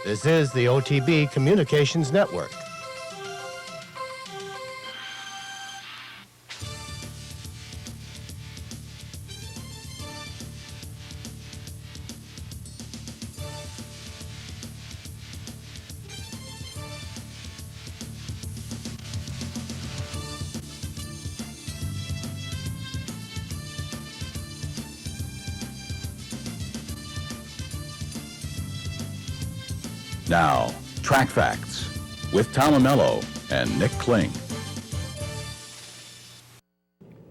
This is the OTB Communications Network. Now, Track Facts with Tom Amello and Nick Kling.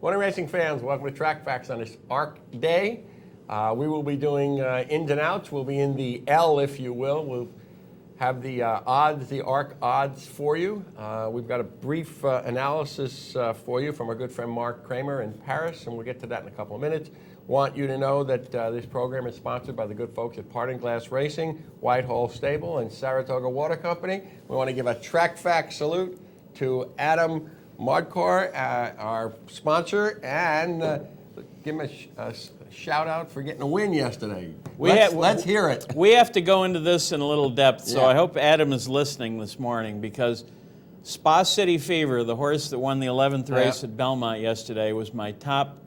Morning racing fans, welcome to Track Facts on this ARC day. We will be doing ins and outs. We'll be in the L, if you will. We'll have the odds, the ARC odds for you. We've got a brief analysis for you from our good friend Mark Kramer in Paris, and we'll get to that in a couple of minutes. Want you to know that this program is sponsored by the good folks at Parting Glass Racing, Whitehall Stable, and Saratoga Water Company. We want to give a Track Fact salute to Adam Modkar, our sponsor, and give him a shout out for getting a win yesterday. Let's hear it. We have to go into this in a little depth, so Yeah. I hope Adam is listening this morning, because Spa City Fever, the horse that won the 11th race at Belmont yesterday, was my top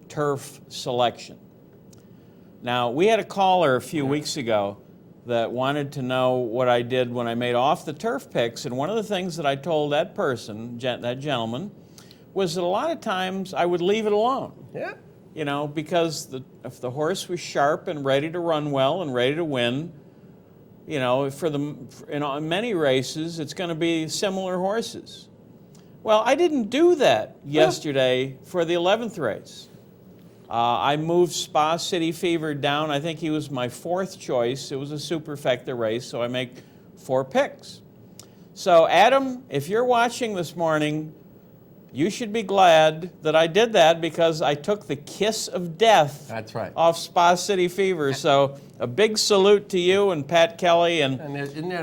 turf selection. Now, we had a caller a few weeks ago that wanted to know what I did when I made off the turf picks, and one of the things that I told that person, that gentleman, was that a lot of times I would leave it alone. Yeah. You know, because if the horse was sharp and ready to run well and ready to win, you know, in many races, it's going to be similar horses. Well, I didn't do that yesterday for the 11th race. I moved Spa City Fever down. I think he was my fourth choice. It was a superfecta race, so I make 4 picks. So, Adam, if you're watching this morning, you should be glad that I did that, because I took the kiss of death off Spa City Fever. So a big salute to you and Pat Kelly. And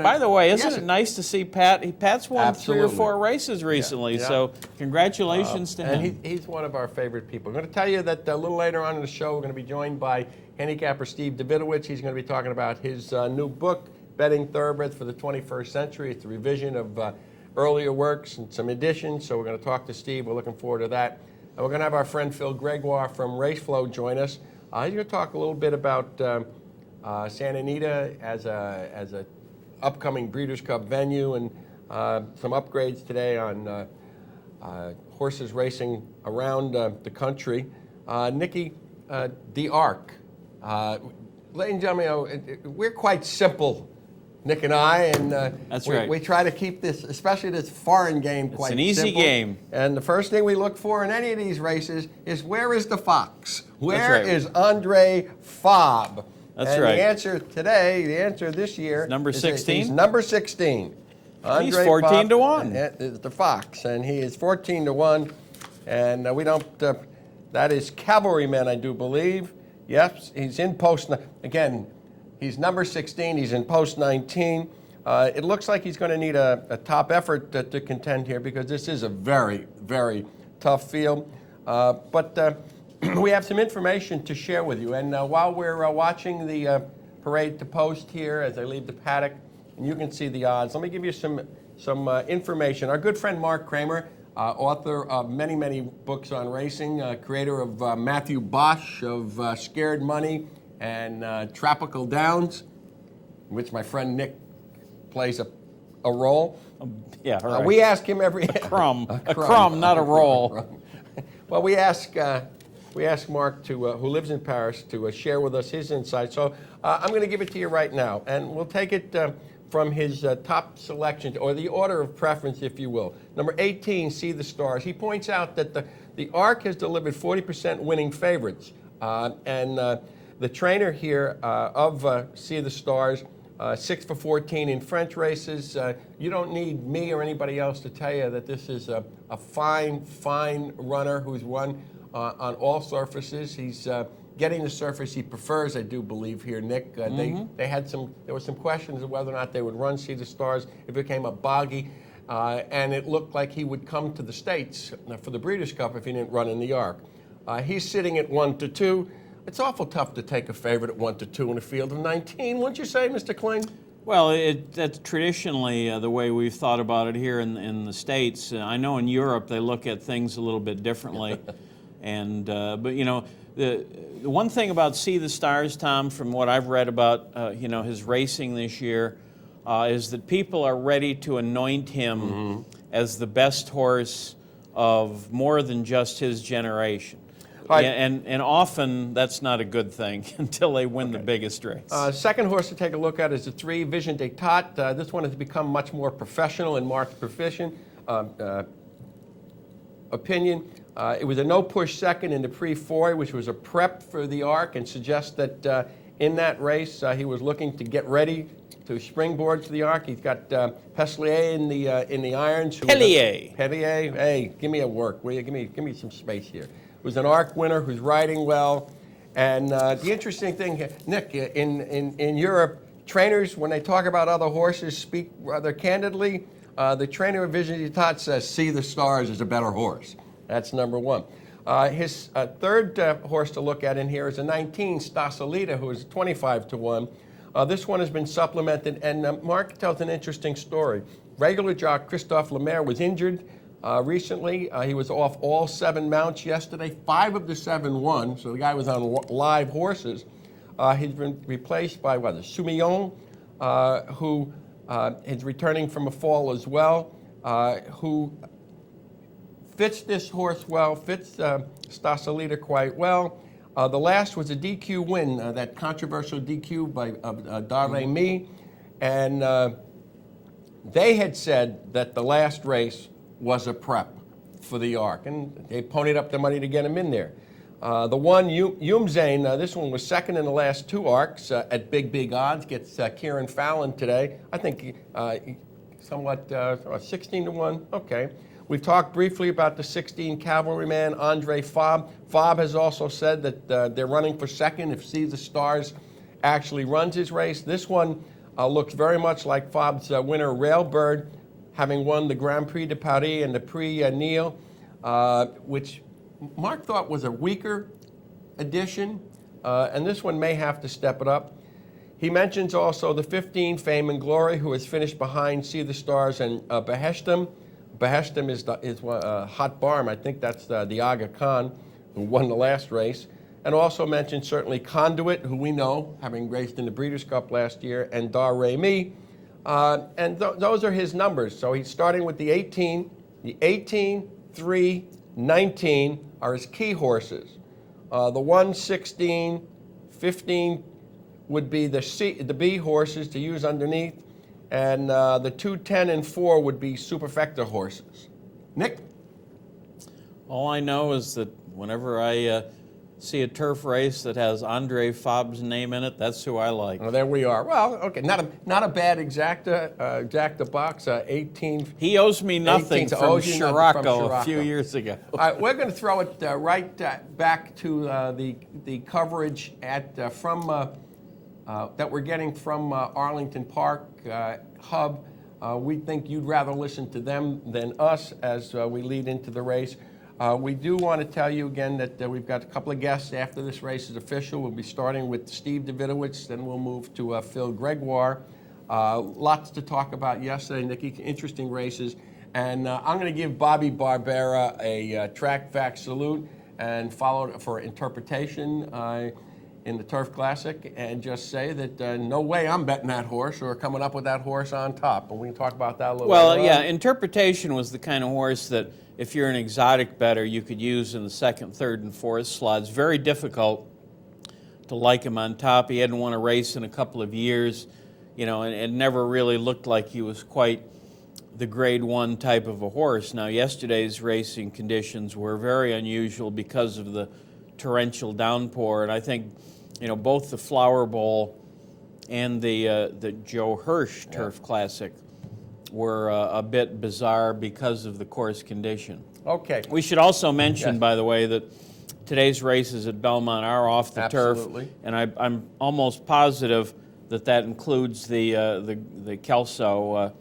by the way, isn't it nice to see Pat? Pat's won 3 or 4 races recently, so congratulations to him. And he's one of our favorite people. I'm going to tell you that a little later on in the show, we're going to be joined by handicapper Steve Davidowitz. He's going to be talking about his new book, Betting Thoroughbreds for the 21st Century. It's a revision of earlier works and some additions, so we're going to talk to Steve. We're looking forward to that. And we're going to have our friend Phil Gregoire from Raceflow join us. He's going to talk a little bit about Santa Anita as a upcoming Breeders' Cup venue, and some upgrades today on horses racing around the country. Nikki, the ARC. Ladies and gentlemen, we're quite simple, Nick and I, and That's right. We try to keep this, especially this foreign game, quite simple. It's an easy game. And the first thing we look for in any of these races is, where is the fox? Where right. is Andre Fabre? That's right. The answer today, the answer this year, Number is 16? He's number 16. He's 14 to 1. Is the fox, and he is 14 to 1. And we don't. That is Cavalryman, I do believe. Yes, he's in post. Again, he's number 16. He's in post 19. It looks like he's going to need a top effort to contend here, because this is a very, very tough field. But we have some information to share with you. And while we're watching the parade to post here, as I leave the paddock, and you can see the odds, let me give you some information. Our good friend Mark Kramer, author of many, many books on racing, creator of Matthew Bosch of Scared Money and Tropical Downs, in which my friend Nick plays a role. Yeah, right. We ask him every... A crumb, not a roll. Well, we ask Mark, who lives in Paris, to share with us his insights. So I'm going to give it to you right now, and we'll take it from his top selection, or the order of preference, if you will. Number 18, See the Stars. He points out that the ARC has delivered 40% winning favorites, and the trainer here of See the Stars, 6 for 14 in French races. You don't need me or anybody else to tell you that this is a fine runner who's won on all surfaces. He's getting the surface he prefers, I do believe here, Nick. There were some questions of whether or not they would run See the Stars if it became a boggy, and it looked like he would come to the States for the Breeders' Cup if he didn't run in the ARC. He's sitting at 1-2. It's awful tough to take a favorite at 1-2 in a field of 19, wouldn't you say, Mr. Kling? Well, that's traditionally the way we've thought about it here in the States. I know in Europe they look at things a little bit differently. And but you know, the one thing about See the Stars, Tom, from what I've read about you know, his racing this year, is that people are ready to anoint him as the best horse of more than just his generation. Right. Yeah, and often that's not a good thing until they win the biggest race. Second horse to take a look at is the 3 Vision d'Etat. This one has become much more professional in Mark's opinion. It was a no-push second in the Prix Foy, which was a prep for the Arc, and suggests that in that race he was looking to get ready to springboard for the Arc. He's got Peslier in the irons. Pellier. Pellier, hey, give me a work, will you? Give me some space here. Who's an Arc winner, who's riding well. And the interesting thing here, Nick, in Europe, trainers, when they talk about other horses, speak rather candidly. The trainer of Vision d'Etat says, See the Stars is a better horse. That's number one. His third horse to look at in here is a 19, Stasalita, who is 25 to 1. This one has been supplemented, and Mark tells an interesting story. Regular jock Christophe Lemaire was injured recently. He was off all 7 mounts yesterday. 5 of the 7 won, so the guy was on live horses. He's been replaced by, the Soumillon, who is returning from a fall as well, who fits this horse well, fits Stasalita quite well. The last was a DQ win, that controversial DQ by Dar-Remy, and they had said that the last race was a prep for the Arc, and they ponied up the money to get him in there. The one, Umzane, this one was second in the last 2 Arcs at big odds, gets Kieran Fallon today. I think somewhat 16 to 1, okay. We've talked briefly about the 16 Cavalryman, Andre Fabre. Fabre has also said that they're running for second if See the Stars actually runs his race. This one looks very much like Fabre's winner, Railbird, having won the Grand Prix de Paris and the Prix Niel, which Mark thought was a weaker edition, and this one may have to step it up. He mentions also the 15 Fame and Glory, who has finished behind See the Stars and Beheshtem. Beheshtem is Hot Barm. I think that's the Aga Khan, who won the last race. And also mentioned certainly Conduit, who we know, having raced in the Breeders' Cup last year, and Dar-Remy. And those are his numbers. So he's starting with the 18. The 18, 3, 19 are his key horses. The 1, 16, 15 would be the B horses to use underneath. And the 2, 10, and 4 would be superfecta horses. Nick? All I know is that whenever I see a turf race that has Andre Fabre's name in it, that's who I like. Well, there we are. Well, okay, not a bad exacta box. 18. He owes me nothing from Scirocco a few Scirocco. years ago. All right, we're going to throw it right back to the coverage that we're getting from Arlington Park Hub. We think you'd rather listen to them than us as we lead into the race. We do want to tell you again that we've got a couple of guests after this race is official. We'll be starting with Steve Davidowitz, then we'll move to Phil Gregoire. Lots to talk about yesterday, Nikki, interesting races. And I'm going to give Bobby Barbera a track fact salute and followed for interpretation in the Turf Classic, and just say that no way I'm betting that horse or coming up with that horse on top. And we can talk about that a little Well, later yeah, on. interpretation was the kind of horse that if you're an exotic bettor, you could use in the 2nd, 3rd, and 4th slots. Very difficult to like him on top. He hadn't won a race in a couple of years, you know, and it never really looked like he was quite the grade 1 type of a horse. Now, yesterday's racing conditions were very unusual because of the torrential downpour, and I think, you know, both the Flower Bowl and the Joe Hirsch Turf Classic were a bit bizarre because of the course condition. Okay. We should also mention, Yes. by the way, that today's races at Belmont are off the Absolutely. turf, and I'm almost positive that includes the Kelso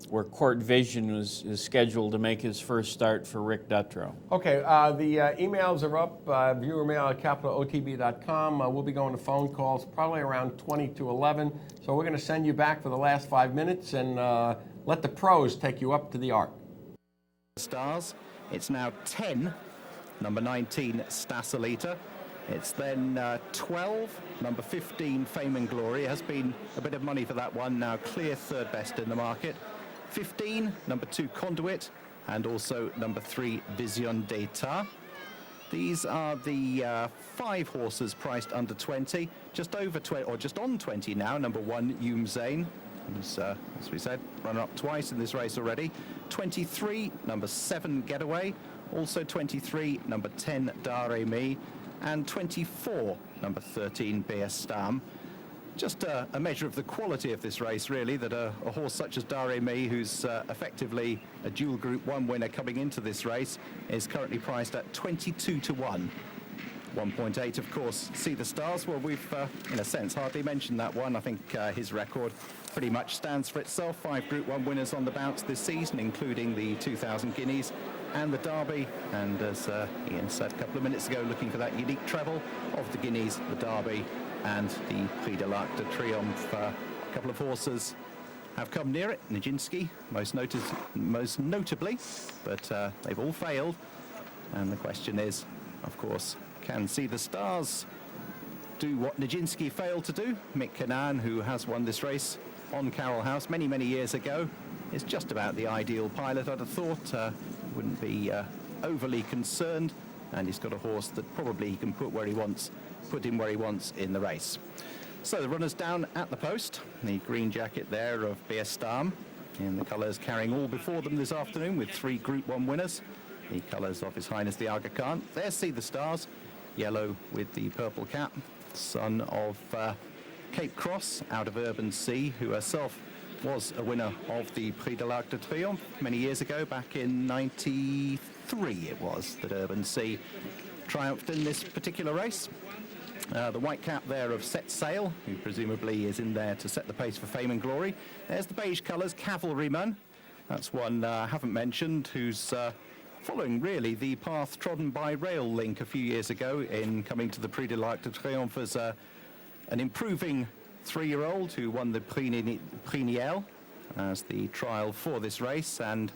where Court Vision is scheduled to make his first start for Rick Dutrow. Okay, the emails are up, viewer mail at capitalotb.com. We'll be going to phone calls probably around 20 to 11. So we're going to send you back for the last 5 minutes and let the pros take you up to the arc. Stars. It's now 10, number 19, Stasolita. It's then 12, number 15, Fame and Glory. Has been a bit of money for that one, now clear third best in the market. 15, number 2, Conduit, and also number 3, Vision d'Etat. These are the 5 horses priced under 20, just over 20, or just on 20 now. Number 1, Zane, who's, as we said, runner-up twice in this race already. 23, number 7, Getaway. Also 23, number 10, Dare Mi. And 24, number 13, Beer Stam. Just a measure of the quality of this race, really, that a horse such as Dare Mi, who's effectively a dual Group 1 winner coming into this race, is currently priced at 22 to 1. 1.8, of course, See the Stars. Well, we've, in a sense, hardly mentioned that one. I think his record pretty much stands for itself. 5 Group 1 winners on the bounce this season, including the 2000 Guineas and the Derby. And as Ian said a couple of minutes ago, looking for that unique treble of the Guineas, the Derby, and the Prix de l'Arc de Triomphe. A couple of horses have come near it. Nijinsky, most notably, but they've all failed. And the question is, of course, can See the Stars do what Nijinsky failed to do? Mick Cannan, who has won this race on Carroll House many, many years ago, is just about the ideal pilot, I'd have thought. Wouldn't be overly concerned, and he's got a horse that probably he can put him where he wants in the race. So the runners down at the post. The green jacket there of Beer Stam, in the colours carrying all before them this afternoon, with 3 Group 1 winners. The colours of His Highness the Aga Khan. There See the Stars, yellow with the purple cap, son of Cape Cross out of Urban Sea, who herself was a winner of the Prix de l'Arc de Triomphe many years ago. Back in 93 it was that Urban Sea triumphed in this particular race. The white cap there of Set Sail, who presumably is in there to set the pace for Fame and Glory. There's the beige colours, Cavalryman. That's one I haven't mentioned, who's following really the path trodden by Rail Link a few years ago in coming to the Prix de l'Arc de Triomphe as an improving 3-year-old who won the Prix Niel as the trial for this race. And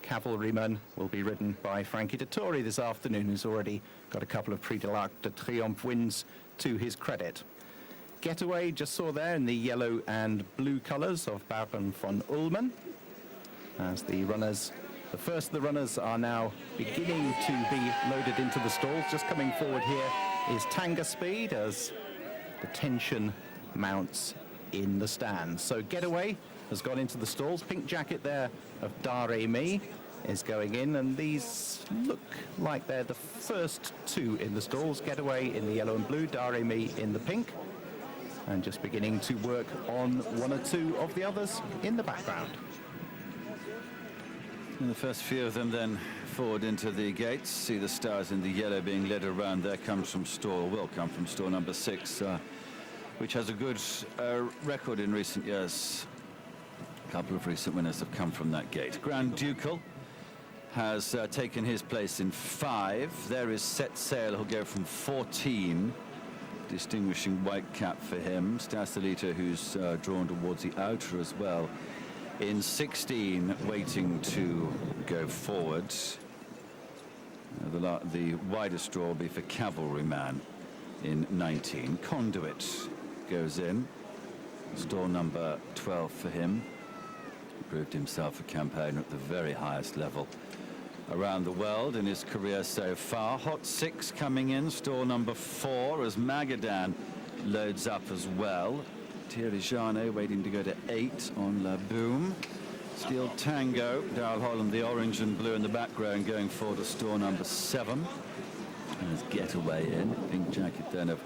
Cavalryman will be ridden by Frankie Dettori this afternoon, who's already got a couple of Prix de l'Arc de Triomphe wins to his credit. Getaway, just saw there in the yellow and blue colours of Baron von Ullmann, as the runners, the first of the runners, are now beginning to be loaded into the stalls. Just coming forward here is Tanga Speed as the tension mounts in the stands. So Getaway has gone into the stalls. Pink jacket there of Dare Mi is going in, and these look like they're the first 2 in the stalls. Getaway in the yellow and blue, Dare Mi in the pink, and just beginning to work on 1 or 2 of the others in the background. And the first few of them then forward into the gates. See the Stars in the yellow being led around. There comes from will come from store number 6, which has a good record in recent years. A couple of recent winners have come from that gate. Grand Ducal has taken his place in 5. There is Set Sail, who'll go from 14. Distinguishing white cap for him. Stasolita, who's drawn towards the outer as well, in 16, waiting to go forward. The widest draw will be for Cavalryman in 19. Conduit goes in. Store number 12 for him. Proved himself a campaigner at the very highest level around the world in his career so far. Hot 6 coming in. Store number 4 as Magadan loads up as well. Thierry Jarnet waiting to go to 8 on La Boom. Steel Tango, Darrell Holland, the orange and blue in the background, going forward to store number 7. And his Getaway in. Pink jacket then of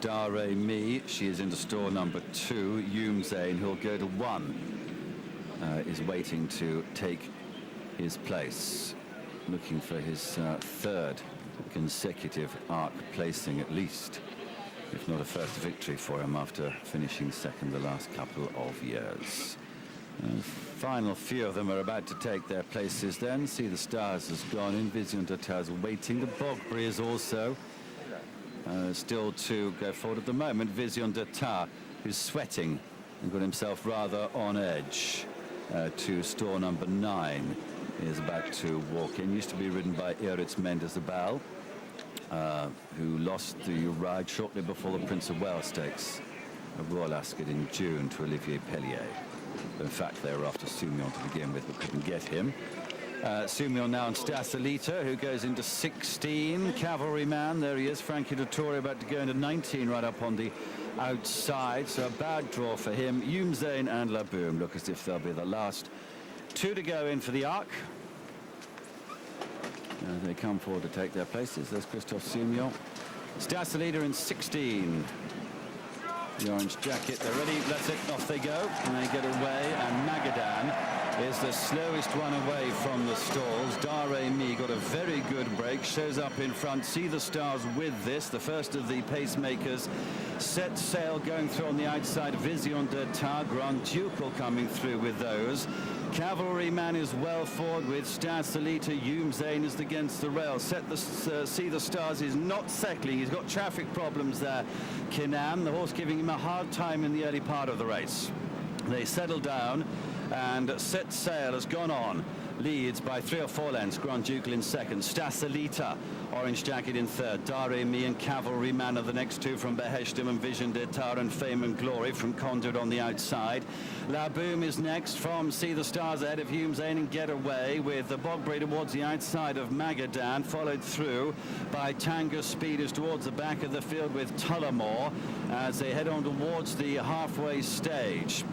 Dare Mi. She is into store number 2. Zane, who'll go to 1, is waiting to take his place. Looking for his 3rd consecutive arc placing at least, if not a first victory for him after finishing 2nd the last couple of years. Final few of them are about to take their places then. See the Stars has gone in. Vision Datar's waiting. The Bogbury is also still to go forward at the moment. Vision Datar, who's sweating and got himself rather on edge to store number 9, is about to walk in. Used to be ridden by Eritz Mendezabal, who lost the ride shortly before the Prince of Wales Stakes of Royal Ascot in June to Olivier Pellier. In fact, they were after Sumion to begin with, but couldn't get him. Sumion now on Stasalita, who goes into 16. Cavalryman, there he is. Frankie Dettori about to go into 19 right up on the outside. So a bad draw for him. Yumzain and Laboom look as if they'll be the last 2 to go in for the Arc. As they come forward to take their places. There's Christophe Sumion. Stasalita in 16. The orange jacket, they're ready, that's it, off they go, and they get away, and Magadan is the slowest one away from the stalls. Dare Mi got a very good break, shows up in front. See the Stars with this, the first of the pacemakers. Set Sail going through on the outside, Vision Datar, Grand Ducal coming through with those. Cavalryman is well forward with Stasalita. Yumzain is against the rail. See the Stars is not settling. He's got traffic problems there. Kinan, the horse giving him a hard time in the early part of the race. They settle down, and Set Sail has gone on. Leads by 3 or 4 lengths. Grand Ducal in second. Stasalita, orange jacket in third. Dare Mi and Cavalryman are the next 2 from Beheshtim, and Vision Datar and Fame and Glory from Conduit on the outside. Laboom is next from See the Stars ahead of Yumzain and Get Away, with the Bogbury towards the outside of Magadan, followed through by Tango Speeders towards the back of the field with Tullamore as they head on towards the halfway stage.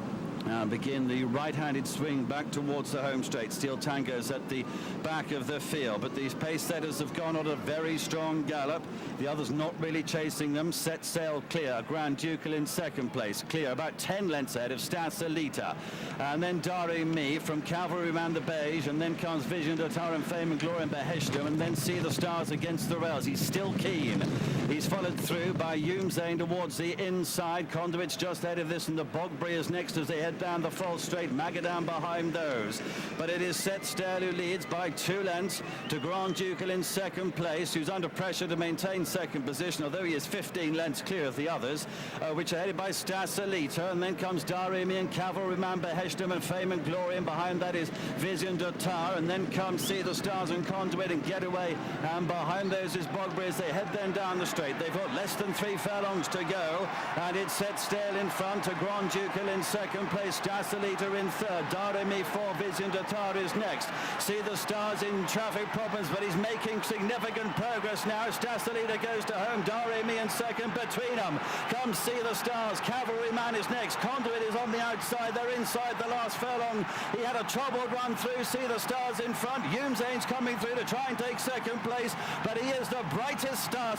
Begin the right-handed swing back towards the home straight. Steel Tango's at the back of the field, but these pace setters have gone on a very strong gallop. The others not really chasing them. Set Sail clear. Grand Ducal in second place. Clear about 10 lengths ahead of Stasalita. And then Dare Mi from Cavalryman the Beige, and then comes Vision Datar and Fame and Glory and Beheshtim, and then See the Stars against the rails. He's still keen. He's followed through by Yumzain towards the inside. Conduit's just ahead of this, and the Bogbury is next as they head down the false straight. Magadan behind those, but it is Set Sail who leads by 2 lengths to Grand Ducal in second place, who's under pressure to maintain second position, although he is 15 lengths clear of the others, which are headed by Stasalita, and then comes Dare Mi and Cavalryman, Beheshtim and Fame and Glory, and behind that is Vision Datar, and then comes See the Stars and Conduit and Get Away, and behind those is Bogbury as they head then down the straight. They've got less than 3 furlongs to go, and it's Set Sail in front to Grand Ducal in second place. Stasalita in third. Dare Mi 4. Vision Datar is next. See the Stars in traffic problems, but he's making significant progress now. Stasalita goes to home. Dare Mi in second. Between them comes See the Stars. Cavalryman is next. Conduit is on the outside. They're inside the last furlong. He had a troubled run through. See the Stars in front. Yumzain's coming through to try and take second place, but he is the brightest star.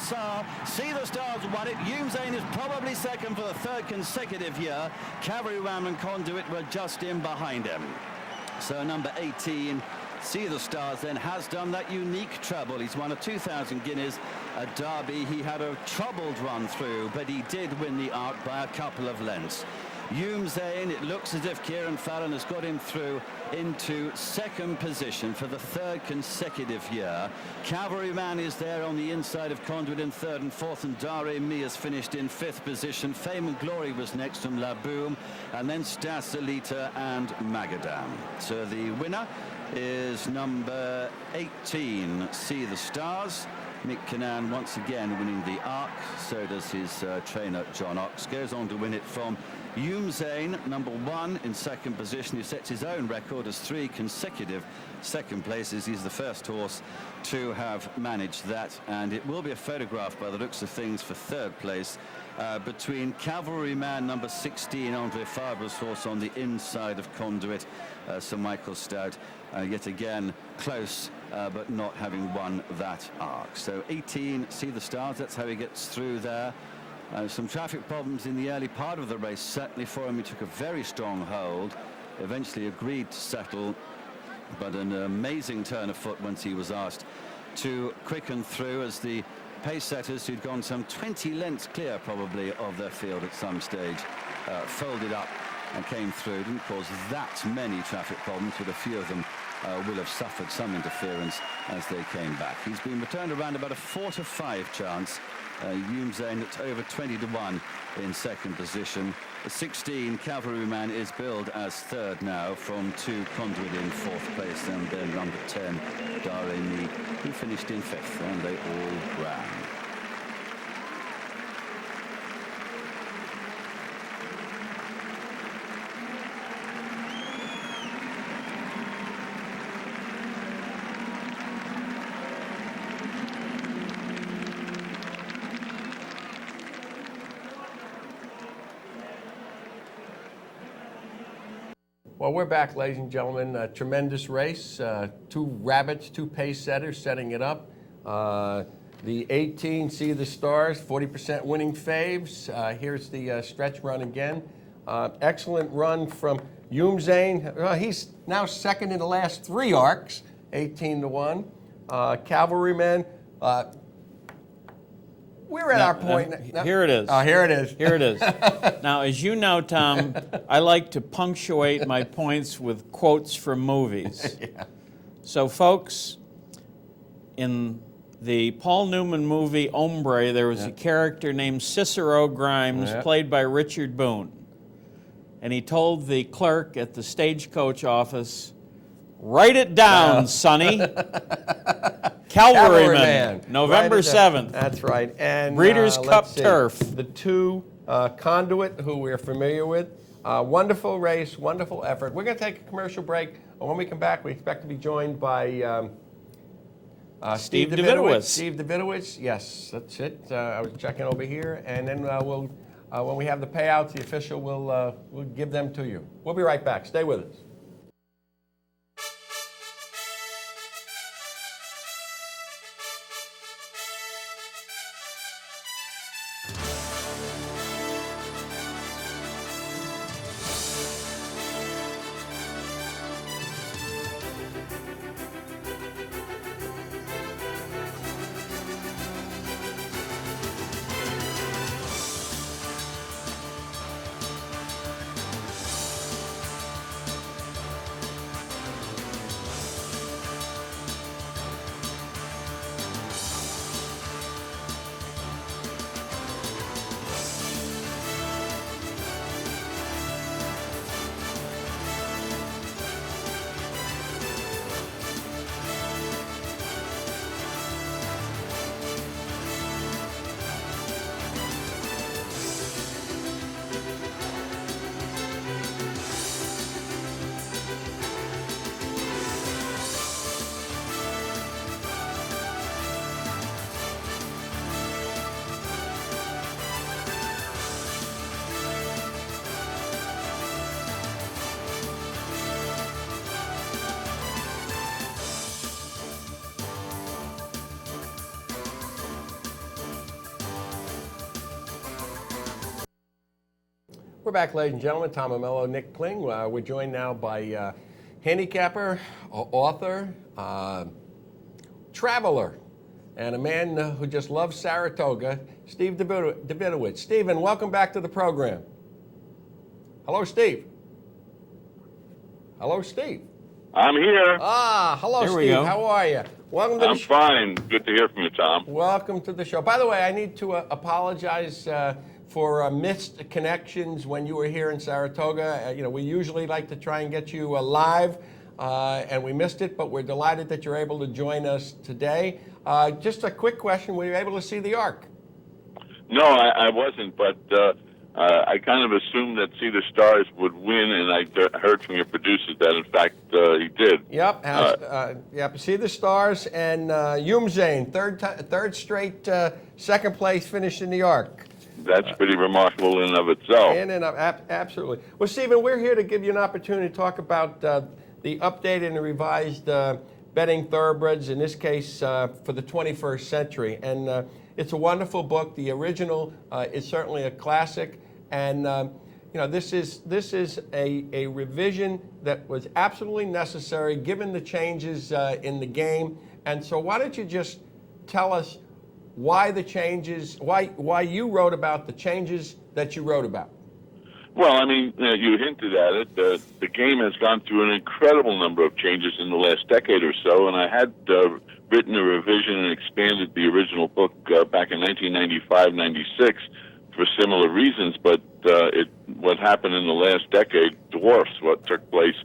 See the Stars won it. Yumzain is probably second for the 3rd consecutive year. Cavalryman and Conduit were just in behind him. So number 18, See the Stars, then has done that unique treble. He's won a 2,000 guineas at Derby. He had a troubled run through, but he did win the Arc by a couple of lengths. Yumzain, it looks as if Kieran Fallon has got him through into second position for the 3rd consecutive year. Cavalryman is there on the inside of Conduit in 3rd and 4th, and Dare Mi has finished in 5th position. Fame and Glory was next from Laboom, and then Stasalita and Magadan. So the winner is number 18, See the Stars. Mick Kinnan once again winning the Arc. So does his trainer John Ox. Goes on to win it from Yumzain, number 1 in second position, who sets his own record as 3 consecutive second places. He's the first horse to have managed that, and it will be a photograph by the looks of things for 3rd place between Cavalryman number 16, Andre Fabre's horse on the inside of Conduit, Sir Michael Stout, yet again close, but not having won that Arc. So 18, See the Stars, that's how he gets through there. Some traffic problems in the early part of the race, certainly for him. He took a very strong hold, eventually agreed to settle, but an amazing turn of foot once he was asked to quicken through, as the pace setters, who'd gone some 20 lengths clear probably of their field at some stage, folded up and came through. Didn't cause that many traffic problems, but a few of them will have suffered some interference as they came back. He's been returned around about a 4 to 5 chance. Yumzain at over 20 to 1 in second position. The 16 Cavalryman is billed as third now, from 2 Conduit in fourth place, and then number 10 Daremi, who finished in fifth, and they all ran. Well, we're back, ladies and gentlemen. A tremendous race. 2 rabbits, 2 pace setters setting it up. The 18, Sea of the Stars, 40% winning faves. Here's the stretch run again. Excellent run from Yumzain. He's now second in the last 3 arcs, 18 to 1. Cavalryman. We're at our point. Here it is. Oh, here it is. Here it is. Now, as you know, Tom, I like to punctuate my points with quotes from movies. Yeah. So, folks, in the Paul Newman movie Hombre, there was a character named Cicero Grimes, played by Richard Boone. And he told the clerk at the stagecoach office, "Write it down, Sonny." Cavalryman, November 7th. That's right. And Breeders' Cup let's see. Turf. The 2 Conduit, who we're familiar with. Wonderful race, wonderful effort. We're going to take a commercial break. When we come back, we expect to be joined by Steve Davidowitz. Steve Davidowitz, yes, that's it. I was checking over here. And then we'll, when we have the payouts, the official will we'll give them to you. We'll be right back. Stay with us. We're back, ladies and gentlemen. Tom Amello, Nick Kling. We're joined now by handicapper, author, traveler, and a man who just loves Saratoga, Steve Davidowitz. Stephen, welcome back to the program. Hello, Steve. Hello, Steve. I'm here. Hello, There we Steve. go. How are you? Welcome to I'm the show. fine. Good to hear from you, Tom. Welcome to the show. By the way, I need to apologize for missed connections when you were here in Saratoga. We usually like to try and get you live, and we missed it, but we're delighted that you're able to join us today. Just a quick question. Were you able to see the Ark? No, I wasn't, but I kind of assumed that See the Stars would win, and I heard from your producers that, in fact, he did. Yep. Yep. See the Stars and Yumzain, third straight second place finish in the Ark. That's pretty remarkable in and of itself. Absolutely. Well, Stephen, we're here to give you an opportunity to talk about the updated and revised betting thoroughbreds, in this case for the 21st century. And it's a wonderful book. The original is certainly a classic. And this is a revision that was absolutely necessary given the changes in the game. And so why don't you just tell us why the changes, why you wrote about the changes that you wrote about? Well, I mean, you hinted at it. The game has gone through an incredible number of changes in the last decade or so, and I had written a revision and expanded the original book back in 1995-96 for similar reasons, but what happened in the last decade dwarfs what took place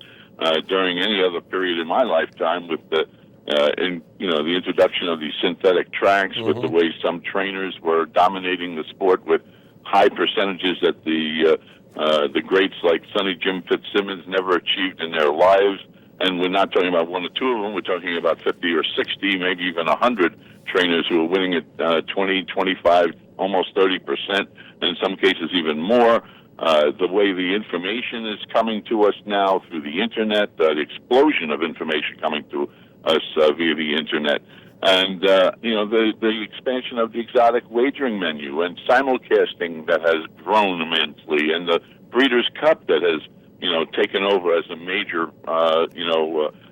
during any other period in my lifetime with the the introduction of these synthetic tracks, with the way some trainers were dominating the sport with high percentages that the greats like Sonny Jim Fitzsimmons never achieved in their lives. And we're not talking about one or two of them. We're talking about 50 or 60, maybe even 100 trainers who are winning at 20, 25, almost 30%, and in some cases even more. The way the information is coming to us now through the Internet, the explosion of information coming to us via the Internet, and the expansion of the exotic wagering menu and simulcasting that has grown immensely, and the Breeders' Cup that has taken over as a major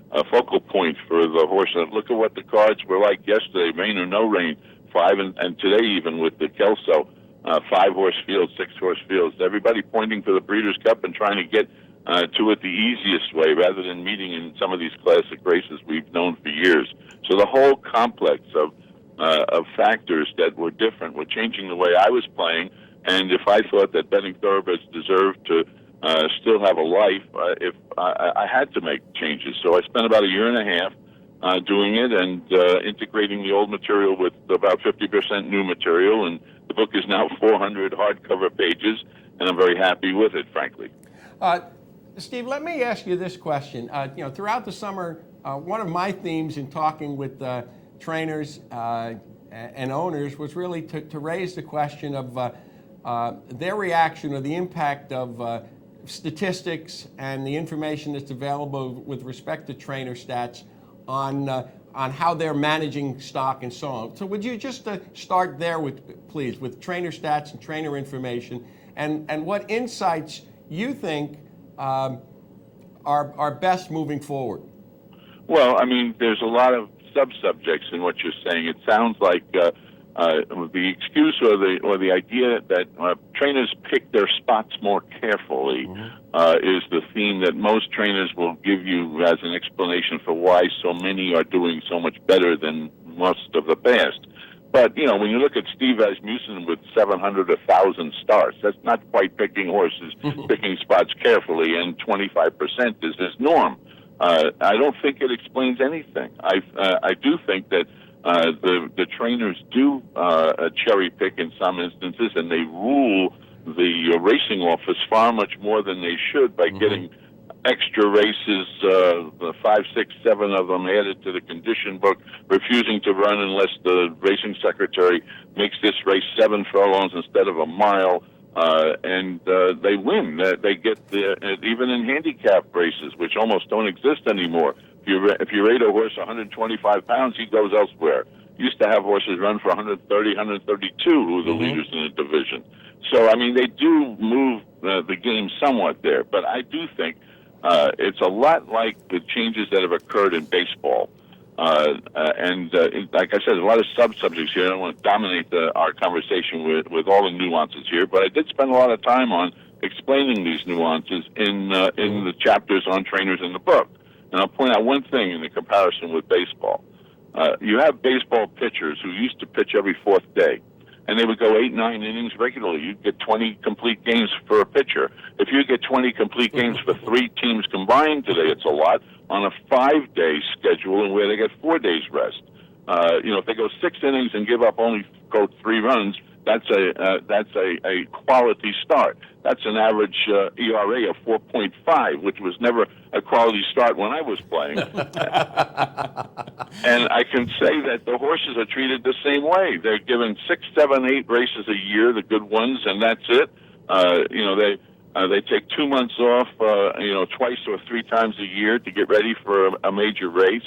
a focal point for the horse. And look at what the cards were like yesterday, rain or no rain, 5 and today even with the Kelso, 5-horse fields, 6-horse fields. Everybody pointing to the Breeders' Cup and trying to get to it the easiest way rather than meeting in some of these classic races we've known for years. So the whole complex of factors that were different were changing the way I was playing. And if I thought that betting thoroughbreds deserved to still have a life, if I had to make changes. So I spent about a year and a half doing it and integrating the old material with about 50% new material. And the book is now 400 hardcover pages, and I'm very happy with it, frankly. Steve, let me ask you this question. Throughout the summer, one of my themes in talking with trainers and owners was really to raise the question of their reaction or the impact of statistics and the information that's available with respect to trainer stats on how they're managing stock and so on. So would you just start there please, with trainer stats and trainer information, and what insights you think are best moving forward? Well, I mean, there's a lot of sub-subjects in what you're saying. It sounds like the excuse or the idea that trainers pick their spots more carefully is the theme that most trainers will give you as an explanation for why so many are doing so much better than most of the past. But, when you look at Steve Asmussen with 700, 1,000 starts, that's not quite picking horses, picking spots carefully, and 25% is his norm. I don't think it explains anything. I do think that the trainers do cherry pick in some instances, and they rule the racing office far much more than they should by getting extra races, 5, 6, 7 of them added to the condition book, refusing to run unless the racing secretary makes this race 7 furlongs instead of a mile, and they win. They get even in handicap races, which almost don't exist anymore. If you rate a horse 125 pounds, he goes elsewhere. Used to have horses run for 130, 132, who were the leaders in the division. So, I mean, they do move the game somewhat there, but I do think it's a lot like the changes that have occurred in baseball. Like I said, a lot of sub-subjects here. I don't want to dominate our conversation with all the nuances here, but I did spend a lot of time on explaining these nuances in the chapters on trainers in the book. And I'll point out one thing in the comparison with baseball. You have baseball pitchers who used to pitch every 4th day, and they would go 8, 9 innings regularly. You'd get 20 complete games for a pitcher. If you get 20 complete games for 3 teams combined today, it's a lot. On a 5-day schedule and where they get 4 days rest. If they go 6 innings and give up only 3 runs, that's a quality start. That's an average ERA of 4.5, which was never a quality start when I was playing. And I can say that the horses are treated the same way. They're given 6, 7, 8 races a year, the good ones, and that's it. They take 2 months off, twice or 3 times a year to get ready for a major race.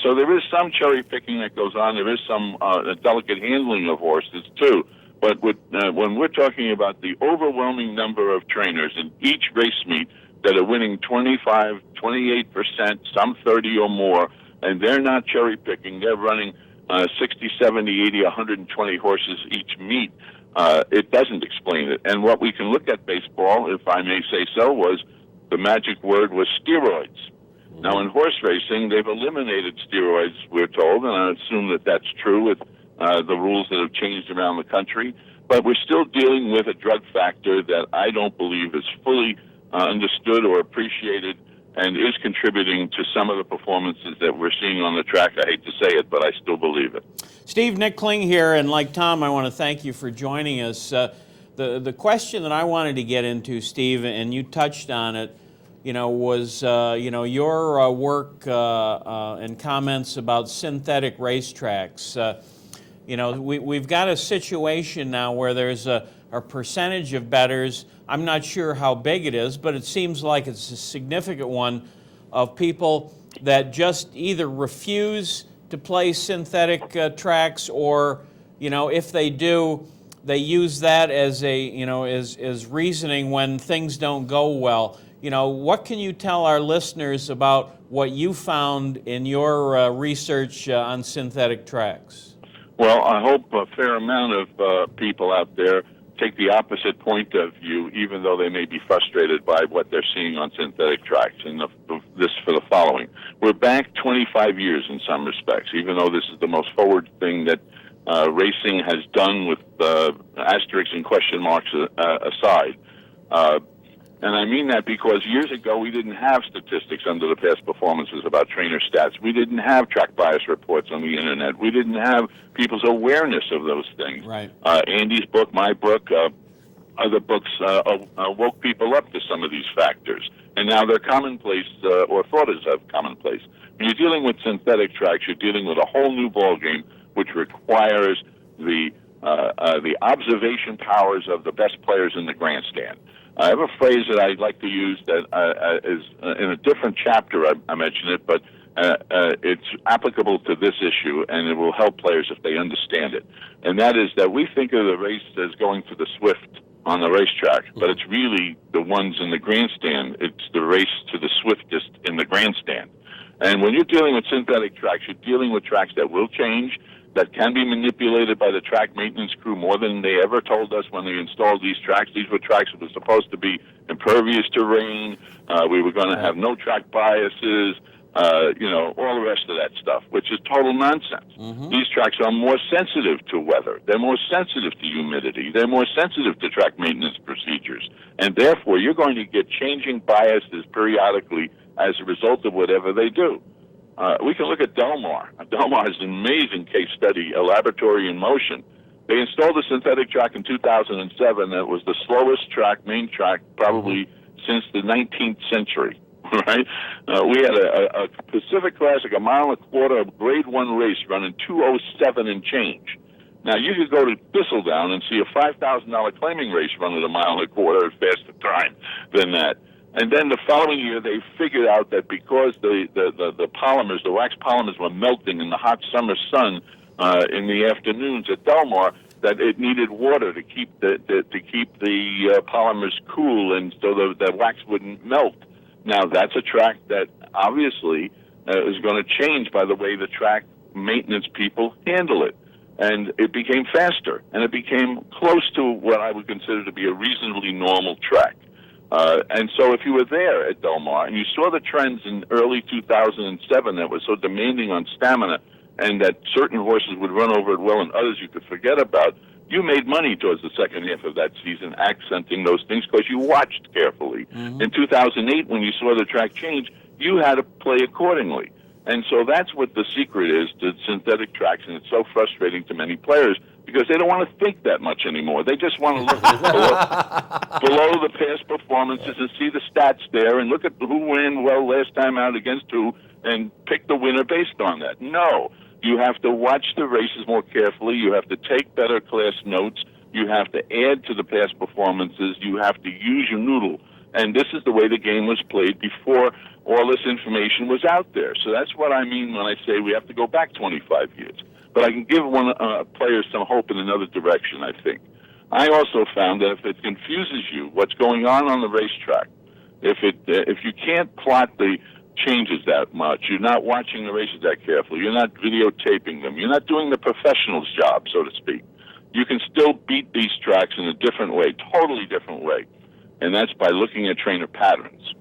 So there is some cherry picking that goes on. There is some delicate handling of horses too. But when we're talking about the overwhelming number of trainers in each race meet that are winning 25, 28%, some 30 or more, and they're not cherry picking, they're running 60, 70, 80, 120 horses each meet. it doesn't explain it. And what we can look at baseball, if I may say so, was the magic word was steroids. Now, in horse racing, they've eliminated steroids, we're told, and I assume that that's true with the rules that have changed around the country. But we're still dealing with a drug factor that I don't believe is fully understood or appreciated and is contributing to some of the performances that we're seeing on the track. I hate to say it, but I still believe it. Steve, Nick Kling here, and like Tom, I want to thank you for joining us. The question that I wanted to get into, Steve, and you touched on it, was your work and comments about synthetic racetracks. We've got a situation now where there's a percentage of bettors, I'm not sure how big it is, but it seems like it's a significant one, of people that just either refuse to play synthetic tracks, or, if they do, they use that as as reasoning when things don't go well. What can you tell our listeners about what you found in your research on synthetic tracks? Well, I hope a fair amount of people out there take the opposite point of view, even though they may be frustrated by what they're seeing on synthetic tracks. And this for the following. We're back 25 years in some respects, even though this is the most forward thing that racing has done, with asterisks and question marks aside. And I mean that because years ago we didn't have statistics under the past performances about trainer stats. We didn't have track bias reports on the internet. We didn't have people's awareness of those things. Right. Andy's book, my book, other books woke people up to some of these factors. And now they're commonplace, or thought as of commonplace. When you're dealing with synthetic tracks, you're dealing with a whole new ballgame, which requires the observation powers of the best players in the grandstand. I have a phrase that I'd like to use that is in a different chapter. I mentioned it, but it's applicable to this issue, and it will help players if they understand it. And that is that we think of the race as going for the swift on the racetrack, but it's really the ones in the grandstand. It's the race to the swiftest in the grandstand. And when you're dealing with synthetic tracks, you're dealing with tracks that will change, that can be manipulated by the track maintenance crew more than they ever told us when they installed these tracks. These were tracks that were supposed to be impervious to rain. We were going to have no track biases, all the rest of that stuff, which is total nonsense. Mm-hmm. These tracks are more sensitive to weather. They're more sensitive to humidity. They're more sensitive to track maintenance procedures. And therefore, you're going to get changing biases periodically as a result of whatever they do. We can look at Del Mar. Del Mar is an amazing case study, a laboratory in motion. They installed a synthetic track in 2007 that was the slowest track, main track, probably since the 19th century, right? We had a Pacific Classic, 1.25 mile, grade 1 race running 2:07 and change. Now, you could go to Thistledown and see a $5,000 claiming race run at 1.25 miles at faster time than that. And then the following year, they figured out that because the polymers, the wax polymers, were melting in the hot summer sun in the afternoons at Del Mar, that it needed water to keep the polymers cool, and so the wax wouldn't melt. Now, that's a track that obviously is going to change by the way the track maintenance people handle it. And it became faster, and it became close to what I would consider to be a reasonably normal track. And so if you were there at Del Mar and you saw the trends in early 2007 that were so demanding on stamina, and that certain horses would run over it well and others you could forget about, you made money towards the second half of that season accenting those things because you watched carefully. Mm-hmm. In 2008, when you saw the track change, you had to play accordingly. And so that's what the secret is to synthetic tracks, and it's so frustrating to many players because they don't want to think that much anymore. They just want to look below the past performances and see the stats there and look at who ran well last time out against who and pick the winner based on that. No, you have to watch the races more carefully. You have to take better class notes. You have to add to the past performances. You have to use your noodle. And this is the way the game was played before all this information was out there. So that's what I mean when I say we have to go back 25 years. But I can give players some hope in another direction, I think. I also found that if it confuses you, what's going on the racetrack, if you can't plot the changes that much, you're not watching the races that carefully, you're not videotaping them, you're not doing the professional's job, so to speak, you can still beat these tracks in a different way, totally different way. And that's by looking at trainer patterns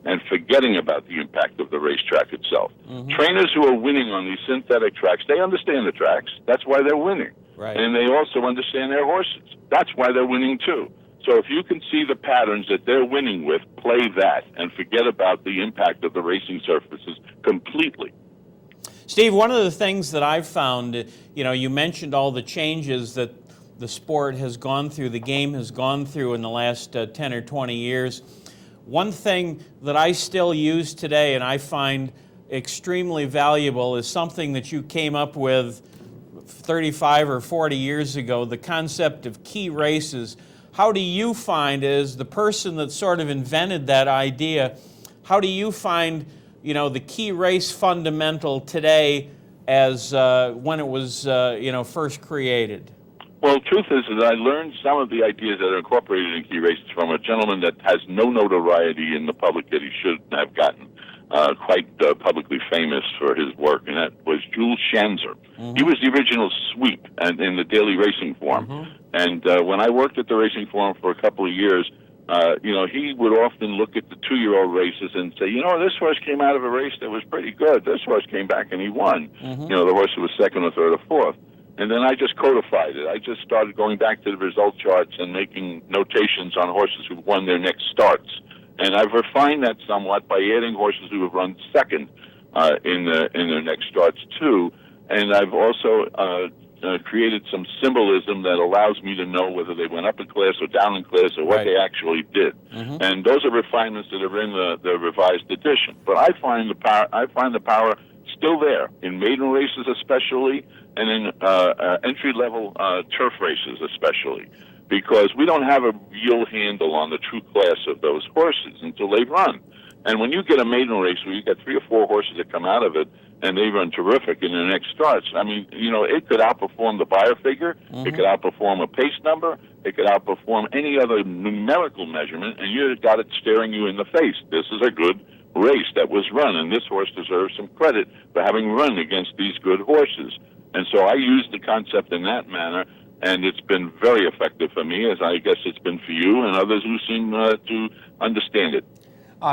and forgetting about the impact of the racetrack itself. Trainers who are winning on these synthetic tracks, they understand the tracks. That's why they're winning. Right. And they also understand their horses. That's why they're winning too. So if you can see the patterns that they're winning with, play that and forget about the impact of the racing surfaces completely. Steve, one of the things that I've found, you mentioned all the changes that the sport has gone through, the game has gone through in the last 10 or 20 years. One thing that I still use today and I find extremely valuable is something that you came up with 35 or 40 years ago, the concept of key races. How do you find, as the person that sort of invented that idea, how do you find, the key race fundamental today as when it was, first created? Well, the truth is that I learned some of the ideas that are incorporated in key races from a gentleman that has no notoriety in the public that he should have gotten. Quite publicly famous for his work, and that was Jules Schanzer. He was the original sweep in the Daily Racing Form. And when I worked at the Racing Forum for a couple of years, he would often look at the 2-year-old races and say, this horse came out of a race that was pretty good. This horse came back and he won. The horse was second or third or fourth. And then I just codified it. I just started going back to the result charts and making notations on horses who won their next starts. And I've refined that somewhat by adding horses who have run second in their next starts too. And I've also created some symbolism that allows me to know whether they went up in class or down in class or what they actually did. And those are refinements that are in the revised edition. But I find the power still there in maiden races especially, and in entry-level turf races especially, because we don't have a real handle on the true class of those horses until they've run. And when you get a maiden race where you get 3 or 4 horses that come out of it and they run terrific in their next starts, I mean, it could outperform the buyer figure, it could outperform a pace number, it could outperform any other numerical measurement, and you got it staring you in the face. This is a good race that was run, and this horse deserves some credit for having run against these good horses. And so I use the concept in that manner, and it's been very effective for me, as I guess it's been for you and others who seem to understand it.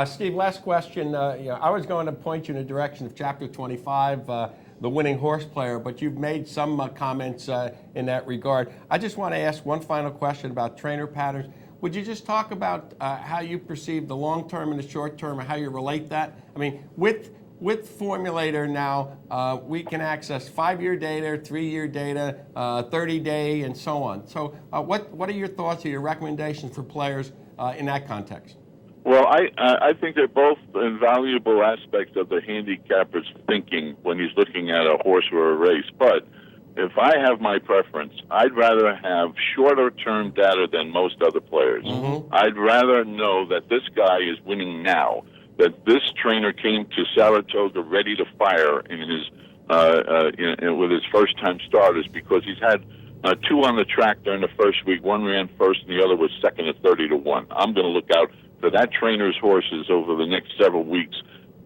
Steve, last question. I was going to point you in the direction of Chapter 25, the winning horse player, but you've made some comments in that regard. I just want to ask one final question about trainer patterns. Would you just talk about how you perceive the long term and the short term, and how you relate that? I mean, with Formulator now, we can access 5-year data, 3-year data, 30-day, and so on. So what are your thoughts or your recommendations for players in that context? Well, I think they're both invaluable aspects of the handicapper's thinking when he's looking at a horse or a race. But if I have my preference, I'd rather have shorter-term data than most other players. I'd rather know that this guy is winning now, that this trainer came to Saratoga ready to fire in his with his first-time starters, because he's had 2 on the track during the first week. One ran first, and the other was second at 30-1. I'm going to look out for that trainer's horses over the next several weeks,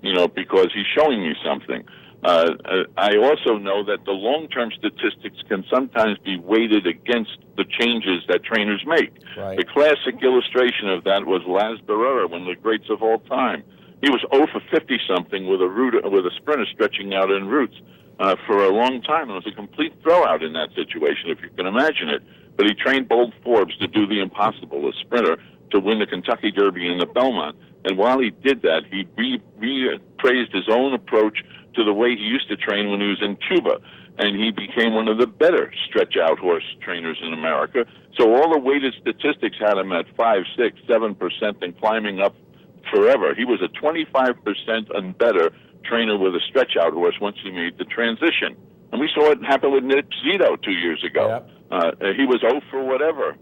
because he's showing me something. I also know that the long-term statistics can sometimes be weighted against the changes that trainers make. Right. The classic illustration of that was Laz Barrera, one of the greats of all time. He was 0 for 50-something with a sprinter stretching out en routes for a long time. It was a complete throwout in that situation, if you can imagine it. But he trained Bold Forbes to do the impossible, a sprinter, to win the Kentucky Derby and the Belmont. And while he did that, he praised his own approach to the way he used to train when he was in Cuba. And he became one of the better stretch-out horse trainers in America. So all the weighted statistics had him at 5, 6, 7% and climbing up forever. He was a 25% and better trainer with a stretch-out horse once he made the transition. And we saw it happen with Nick Zito 2 years ago. Yep. He was 0 for whatever,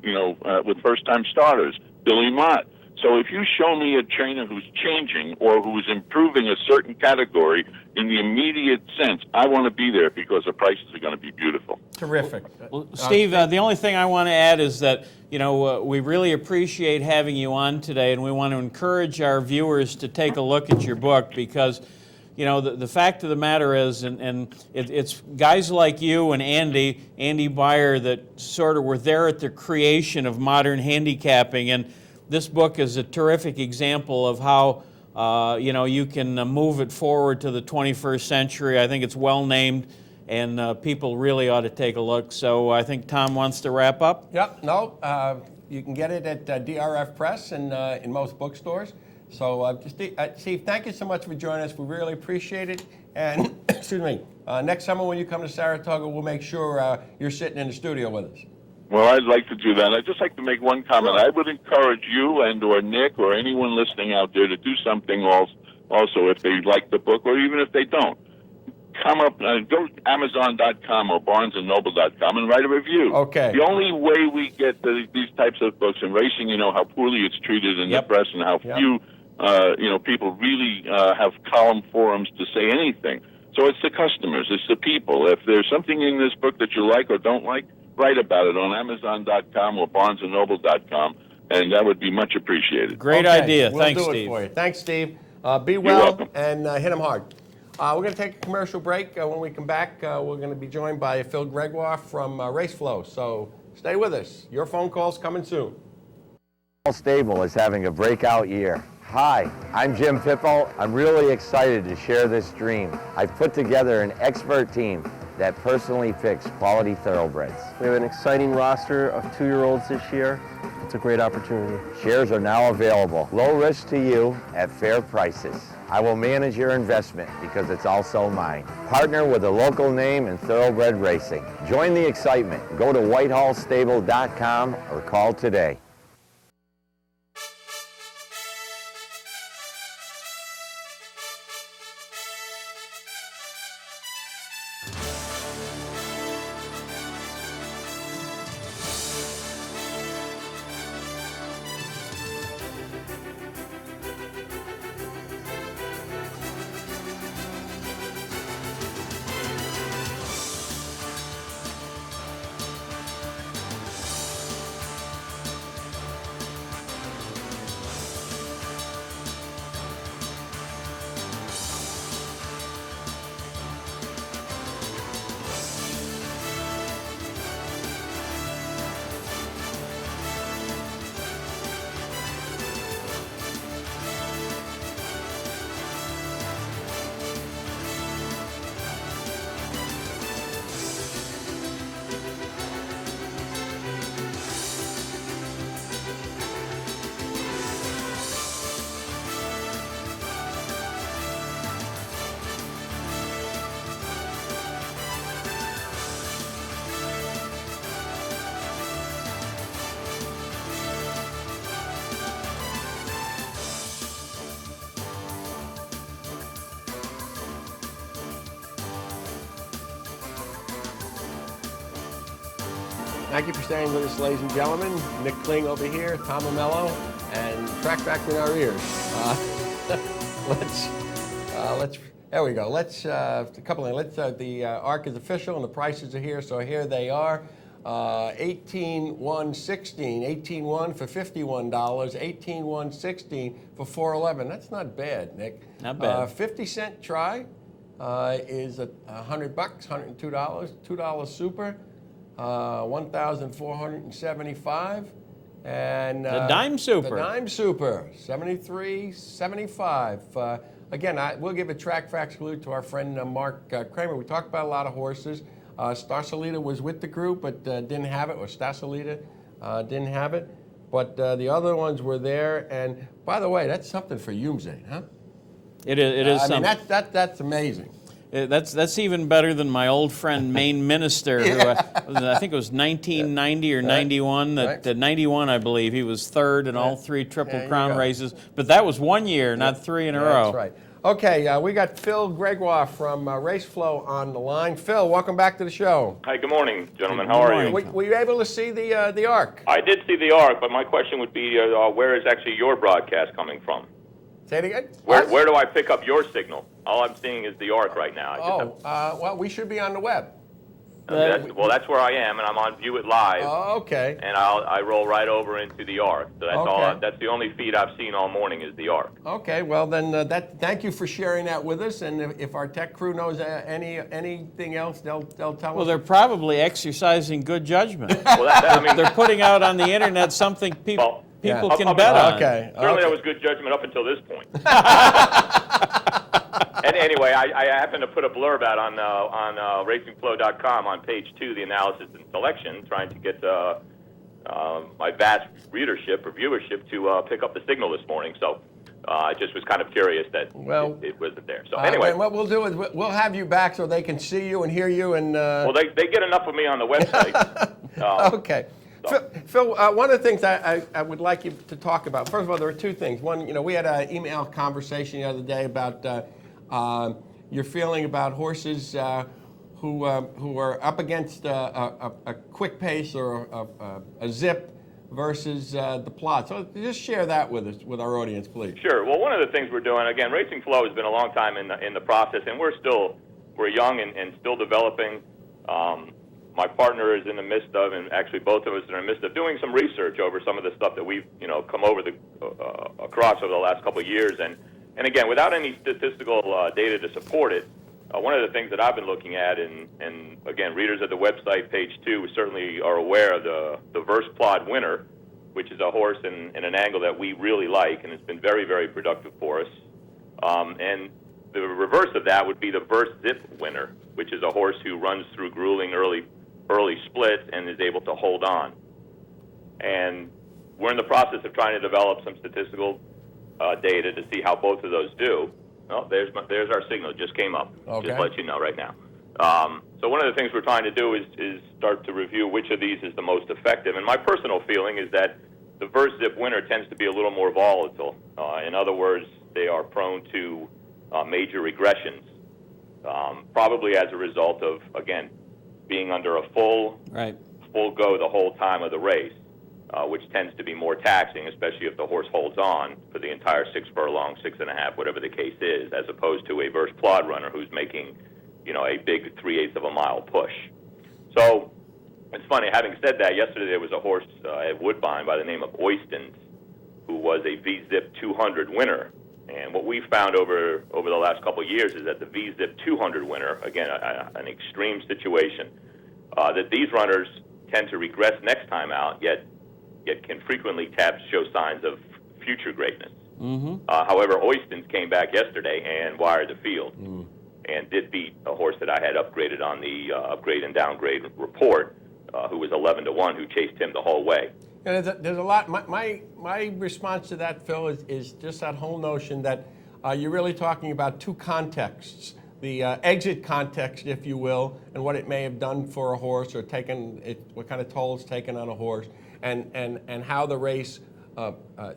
with first-time starters. Billy Mott. So if you show me a trainer who's changing or who's improving a certain category in the immediate sense, I want to be there, because the prices are going to be beautiful. Terrific. Well, Steve, the only thing I want to add is that, we really appreciate having you on today, and we want to encourage our viewers to take a look at your book, because the fact of the matter is, and it's guys like you and Andy Beyer that sort of were there at the creation of modern handicapping, and this book is a terrific example of how you can move it forward to the 21st century. I think it's well named, and people really ought to take a look. So I think Tom wants to wrap up. Yep. No. You can get it at DRF Press and in most bookstores. So, Steve, thank you so much for joining us. We really appreciate it. And excuse me, next summer when you come to Saratoga, we'll make sure you're sitting in the studio with us. Well, I'd like to do that. I'd just like to make one comment. Sure. I would encourage you and or Nick or anyone listening out there to do something also if they like the book or even if they don't. Come up, go to Amazon.com or BarnesandNoble.com and write a review. Okay. The only way we get these types of books, and racing, how poorly it's treated in the press and how few, people really have column forums to say anything. So it's the customers, it's the people. If there's something in this book that you like or don't like, write about it on Amazon.com or BarnesandNoble.com, and that would be much appreciated. Great idea. We'll Thanks, do Steve. it for you. Thanks, Steve. Be well welcome. and hit them hard. We're going to take a commercial break. When we come back, we're going to be joined by Phil Gregoire from Raceflow. So stay with us. Your phone call's coming soon. Stable is having a breakout year. Hi, I'm Jim Pippo. I'm really excited to share this dream. I've put together an expert team that personally picks quality thoroughbreds. We have an exciting roster of 2-year-olds this year. It's a great opportunity. Shares are now available. Low risk to you at fair prices. I will manage your investment because it's also mine. Partner with a local name in thoroughbred racing. Join the excitement. Go to whitehallstable.com or call today. Thank you for staying with us, ladies and gentlemen. Nick Kling over here, Tom Amello, and Trackfacts in our ears. There we go. A couple of things. The ARC is official and the prices are here, so here they are. 18-1-16, 18-1 for $51, 18-1-16 for $411. That's not bad, Nick. Not bad. 50-cent try is $100, $102, $2 super. 1,475, and the Dime Super. The Dime Super, 73.75. Again, we'll give a Trackfacts salute to our friend Mark Kramer. We talked about a lot of horses. Starsalita was with the group, but didn't have it, or Stasalita didn't have it. But the other ones were there. And by the way, that's something for Youmze, huh? It is something. I mean, that's amazing. That's even better than my old friend Maine Minister, who I think it was 1990 or 91. That 91, I believe, he was third in all 3 Triple Crown races. But that was 1 year, not 3 in a row. That's right. Okay, we got Phil Gregoire from Raceflow on the line. Phil, welcome back to the show. Hi, good morning, gentlemen. How are you? Were you able to see the ARC? I did see the ARC, but my question would be, where is actually your broadcast coming from? Say it again? Where do I pick up your signal? All I'm seeing is the ARC right now. Well, we should be on the web. That's where I am, and I'm on View It Live. Oh, okay. And I roll right over into the Ark. So that's Okay. That's the only feed I've seen all morning is the Ark. Okay, well then, thank you for sharing that with us. And if our tech crew knows anything else, they'll tell us. Well, they're probably exercising good judgment. I mean, They're putting out on the internet something people can bet on. Okay. Certainly that was good judgment up until this point. And anyway, I happened to put a blurb out on racingflow.com on page 2, the analysis and selection, trying to get my vast readership or viewership to pick up the signal this morning. So I just was kind of curious that it wasn't there. So anyway. What we'll do is we'll have you back so they can see you and hear you. And well, they get enough of me on the website. Okay. Phil, one of the things I would like you to talk about, first of all, there are two things. One, we had an email conversation the other day about your feeling about horses who are up against a quick pace or a zip versus the plot. So just share that with us, with our audience, please. Sure. Well, one of the things we're doing, again, Racing Flow has been a long time in the process, and we're young and still developing. My partner is in the midst of, and actually both of us are in the midst of doing some research over some of the stuff that we've come over across over the last couple of years, and again, without any statistical data to support it, one of the things that I've been looking at, and again, readers of the website, page 2, certainly are aware of the Versplod winner, which is a horse in an angle that we really like, and it's been very, very productive for us. And the reverse of that would be the Verse Zip winner, which is a horse who runs through grueling early splits and is able to hold on. And we're in the process of trying to develop some statistical data to see how both of those do. Oh, there's our signal. It just came up. Okay. Just to let you know right now. So one of the things we're trying to do is start to review which of these is the most effective. And my personal feeling is that the Verse Zip winner tends to be a little more volatile. In other words, they are prone to major regressions, probably as a result of, again, being under a full go the whole time of the race, which tends to be more taxing, especially if the horse holds on for the entire 6 furlongs, 6.5, whatever the case is, as opposed to a Versplod runner who's making, a big 3/8 of a mile push. So it's funny, having said that, yesterday there was a horse at Woodbine by the name of Oystens who was a V-Zip 200 winner. And what we found over the last couple of years is that the V-Zip 200 winner, again, an extreme situation, that these runners tend to regress next time out, yet can frequently show signs of future greatness. Mm-hmm. However, Oystens came back yesterday and wired the field and did beat a horse that I had upgraded on the upgrade and downgrade report, who was 11-1, who chased him the whole way. There's a lot. My response to that, Phil, is just that whole notion that you're really talking about two contexts. The exit context, if you will, and what it may have done for a horse or what kind of toll it's taken on a horse, and how the race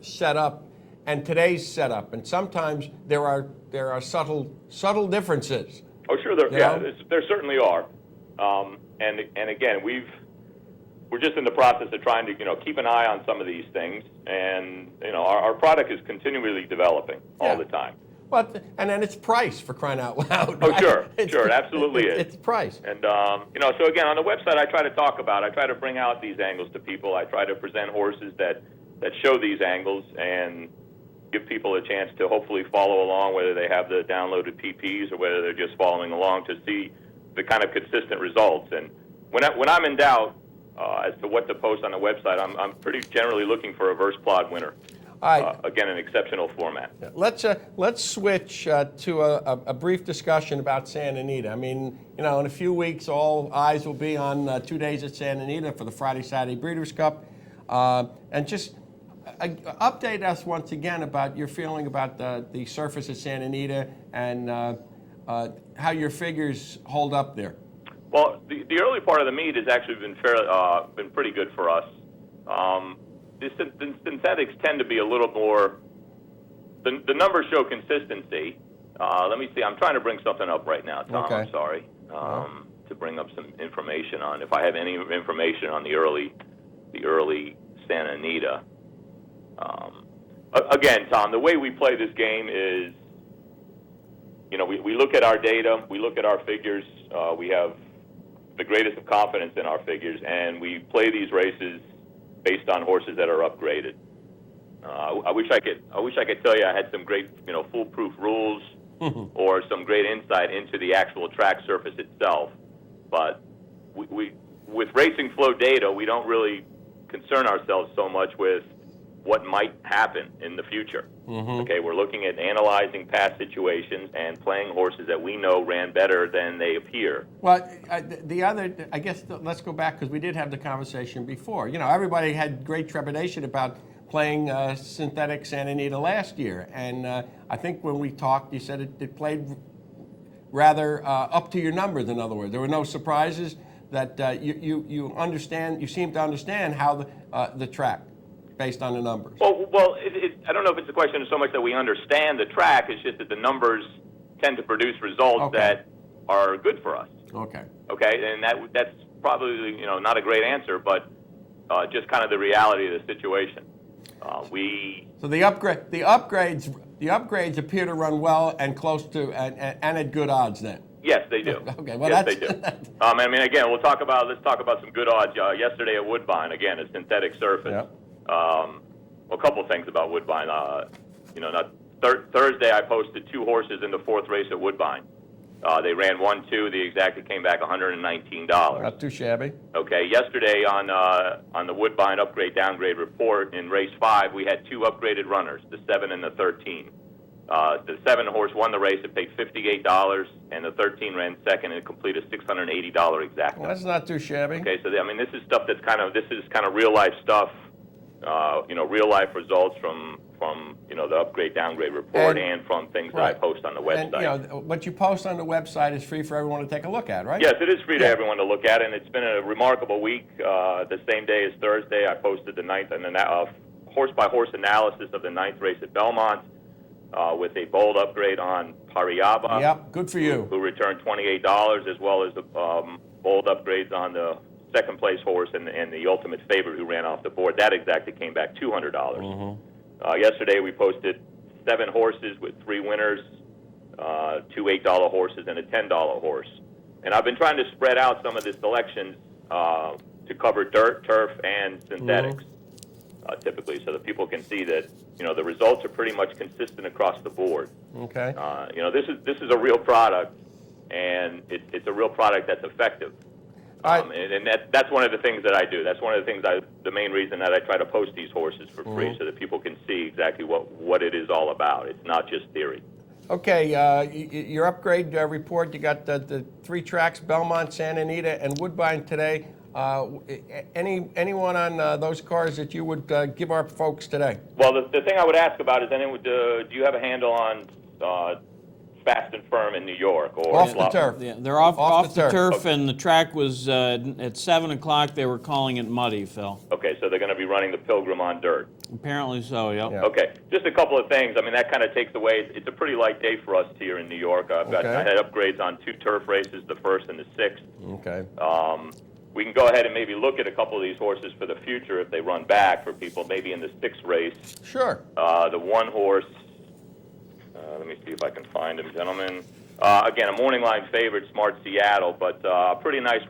set up, and today's setup. And sometimes there are subtle differences. Oh, sure, there certainly are. And again, we're just in the process of trying to keep an eye on some of these things, and our product is continually developing all the time. Well, and then it's price, for crying out loud. Oh, right? sure, it absolutely is. It's price. And, so again, on the website, I try to bring out these angles to people. I try to present horses that show these angles and give people a chance to hopefully follow along, whether they have the downloaded PPs or whether they're just following along to see the kind of consistent results. And when I'm in doubt as to what to post on the website, I'm pretty generally looking for a Versplod winner. All right. Again, an exceptional format. Let's switch to a brief discussion about Santa Anita. I mean, in a few weeks, all eyes will be on 2 days at Santa Anita for the Friday-Saturday Breeders' Cup. And just update us once again about your feeling about the surface at Santa Anita and how your figures hold up there. Well, the early part of the meet has actually been pretty good for us. The synthetics tend to be a little more. The numbers show consistency. Let me see. I'm trying to bring something up right now, Tom. Okay. I'm sorry to bring up some information on if I have any information on the early Santa Anita. Again, Tom, the way we play this game is, we look at our data, we look at our figures. We have the greatest of confidence in our figures, and we play these races based on horses that are upgraded. I wish I could tell you I had some great, foolproof rules or some great insight into the actual track surface itself. But we with racing flow data, we don't really concern ourselves so much with what might happen in the future. Okay, we're looking at analyzing past situations and playing horses that we know ran better than they appear. Well, I guess let's go back, because we did have the conversation before. Everybody had great trepidation about playing synthetic Santa Anita last year. And I think when we talked, you said it played rather up to your numbers, in other words. There were no surprises, that you understand, you seem to understand how the track, based on the numbers. Well, I don't know if it's a question of so much that we understand the track. It's just that the numbers tend to produce results that are good for us. Okay, and that's probably not a great answer, but just kind of the reality of the situation. So the upgrades appear to run well and close to and at good odds then. Yes, they do. Okay, well, yes, they do. Again, let's talk about some good odds. Yesterday at Woodbine, again, a synthetic surface. Yep. A couple of things about Woodbine. Thursday I posted 2 horses in the 4th race at Woodbine. They ran 1-2. The exacta came back $119. Not too shabby. Okay. Yesterday on the Woodbine upgrade downgrade report in race 5, we had 2 upgraded runners, the 7 and the 13. The 7 horse won the race. It paid $58, and the 13 ran second and completed a $680 exacta. Well, that's not too shabby. Okay, so this is stuff that's kind of real life stuff. Real life results from the upgrade downgrade report and from things that I post on the website. And what you post on the website is free for everyone to take a look at, right? Yes, it is free to everyone to look at, and it's been a remarkable week. The same day as Thursday, I posted the 9th and the horse by horse analysis of the 9th race at Belmont. With a bold upgrade on Pariaba. Yep, good for you. Who returned $28, as well as the bold upgrades on the second place horse and the ultimate favorite who ran off the board. That exacta came back $200. Yesterday we posted 7 horses with 3 winners, 2 $8 horses and a $10 horse. And I've been trying to spread out some of the selections to cover dirt, turf, and synthetics. Typically, so that people can see that the results are pretty much consistent across the board. Okay. This is a real product, and it's a real product that's effective. And that's one of the things that I do. That's one of the things the main reason that I try to post these horses for free, so that people can see exactly what it is all about. It's not just theory. Okay, your upgrade report. You got the 3 tracks: Belmont, Santa Anita, and Woodbine today. Anyone on those cars that you would give our folks today? Well, the thing I would ask about is, do you have a handle on Fast and Firm in New York? Or off the turf. Yeah, they're off the turf, and the track was at 7 o'clock. They were calling it muddy, Phil. Okay, so they're going to be running the Pilgrim on dirt. Apparently so, yep. Yeah. Okay, just a couple of things. That kind of takes away. It's a pretty light day for us here in New York. I had upgrades on 2 turf races, the 1st and the 6th. Okay. We can go ahead and maybe look at a couple of these horses for the future if they run back for people, maybe in the 6th race. Sure. The 1 horse, let me see if I can find him, gentlemen. Again, a morning line favorite, Smart Seattle, but a pretty nice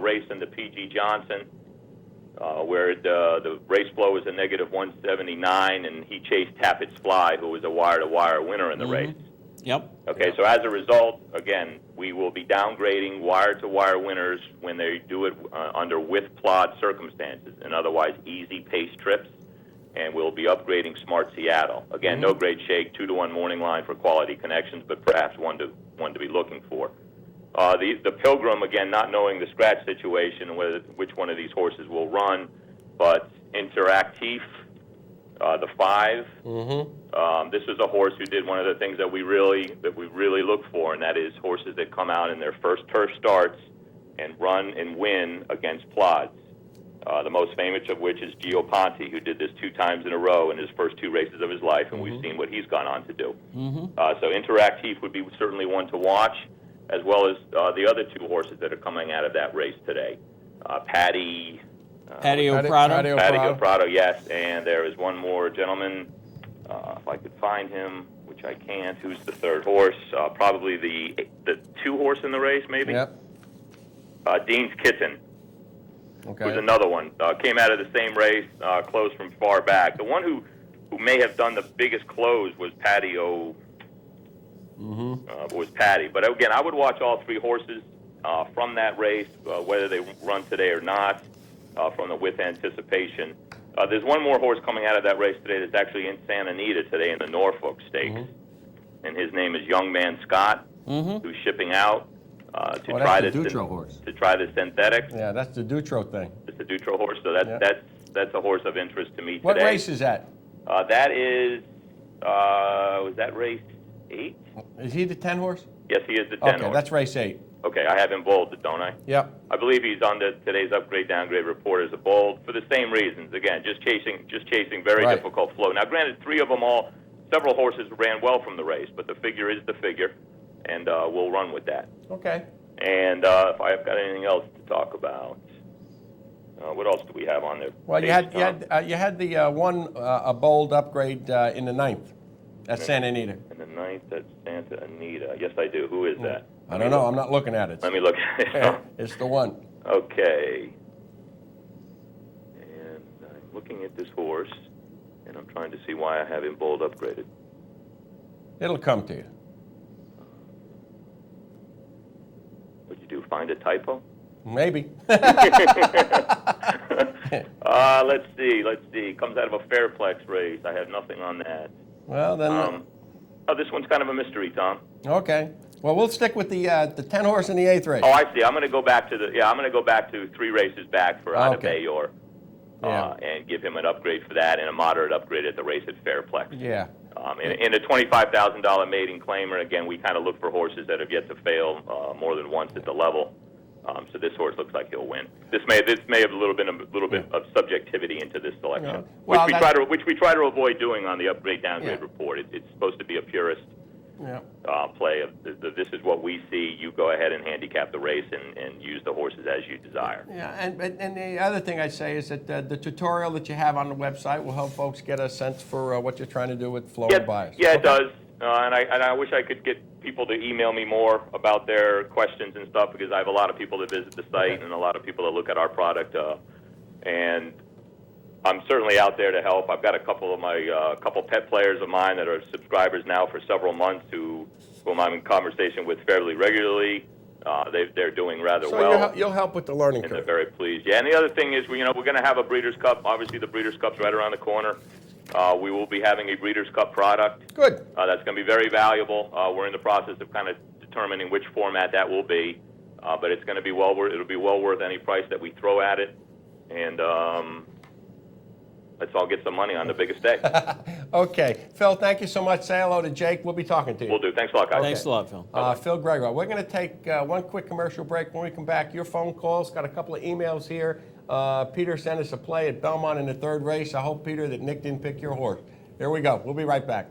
race in the P.G. Johnson, where the race flow was a -179, and he chased Tappett's Fly, who was a wire-to-wire winner in the race. Yep. Okay, so as a result, again, we will be downgrading wire-to-wire winners when they do it under with-plod circumstances, and otherwise easy pace trips, and we'll be upgrading Smart Seattle. Again, no grade shake, 2-to-1 morning line for quality connections, but perhaps one to be looking for. The Pilgrim, again, not knowing the scratch situation and which one of these horses will run, but Interactive, the 5. This is a horse who did one of the things that we really look for, and that is horses that come out in their first turf starts and run and win against plods. The most famous of which is Gio Ponte, who did this 2 times in a row in his first 2 races of his life, and we've seen what he's gone on to do. So Interactive would be certainly one to watch, as well as the other 2 horses that are coming out of that race today. Patio Prado, yes, and there is one more gentleman, if I could find him, which I can't, who's the 3rd horse, probably the 2 horse in the race, maybe? Yep. Dean's Kitten Okay. was another one. Came out of the same race, closed from far back. The one who may have done the biggest close was Patty was Patty. But again, I would watch all three horses from that race, whether they run today or not, from the with anticipation. There's one more horse coming out of that race today that's actually in Santa Anita today in the Norfolk Stakes, and his name is Young Man Scott, who's shipping out to try the the Dutro horse. to try the synthetics. Yeah, that's the Dutro thing. It's the Dutro horse, so that's a horse of interest to me What today. race is that? That is was that race 8? Is he the 10 horse? Yes, he is the 10 Okay, horse. that's race 8. Okay, I have him bolded, don't I? Yep. I believe he's on today's upgrade downgrade report as a bold for the same reasons. Again, just chasing very Right. difficult flow. Now, granted, several horses ran well from the race, but the figure is the figure, and we'll run with that. Okay. And if I've got anything else to talk about, what else do we have on there? Well, you had a bold upgrade in the 9th at Santa Anita. In the 9th at Santa Anita. Yes, I do. Who is that? I don't know. I'm not looking at it. Let me look at it. It's the one. Okay. And I'm looking at this horse, and I'm trying to see why I have him bold upgraded. It'll come to you. What'd you do, find a typo? Maybe. Let's see. Comes out of a Fairplex race. I have nothing on that. Well, then. This one's kind of a mystery, Tom. Okay. Well, we'll stick with the 10 horse in the 8th race. Oh, I see. I'm going to go back to 3 races back for Ada Okay. Bayor, and give him an upgrade for that and a moderate upgrade at the race at Fairplex. Yeah. In a $25,000 maiden claimer, again, we kind of look for horses that have yet to fail more than once at the level. So this horse looks like he'll win. This may have a little bit of subjectivity into this selection, Well, which we try to avoid doing on the upgrade downgrade report. It's supposed to be a purist play of this is what we see. You go ahead and handicap the race and use the horses as you desire. Yeah, and the other thing I say is that the tutorial that you have on the website will help folks get a sense for what you're trying to do with flow and bias. Yeah, it does. And I wish I could get people to email me more about their questions and stuff, because I have a lot of people that visit the site and a lot of people that look at our product. And I'm certainly out there to help. I've got a couple pet players of mine that are subscribers now for several months whom I'm in conversation with fairly regularly. They're doing rather well. So you'll help with the learning and curve. they're very pleased. Yeah, and the other thing is, we're going to have a Breeders' Cup. Obviously, the Breeders' Cup's right around the corner. We will be having a Breeders' Cup product. Good. That's going to be very valuable. We're in the process of kind of determining which format that will be, but it's going to be it'll be well worth any price that we throw at it, and let's all get some money on the biggest day. Okay. Phil, thank you so much. Say hello to Jake. We'll be talking to you. We'll do. Thanks a lot, guys. Thanks a lot, Phil. Phil Gregoire. We're going to take one quick commercial break. When we come back, your phone calls. Got a couple of emails here. Peter sent us a play at Belmont in the 3rd race. I hope, Peter, that Nick didn't pick your horse. Here we go. We'll be right back.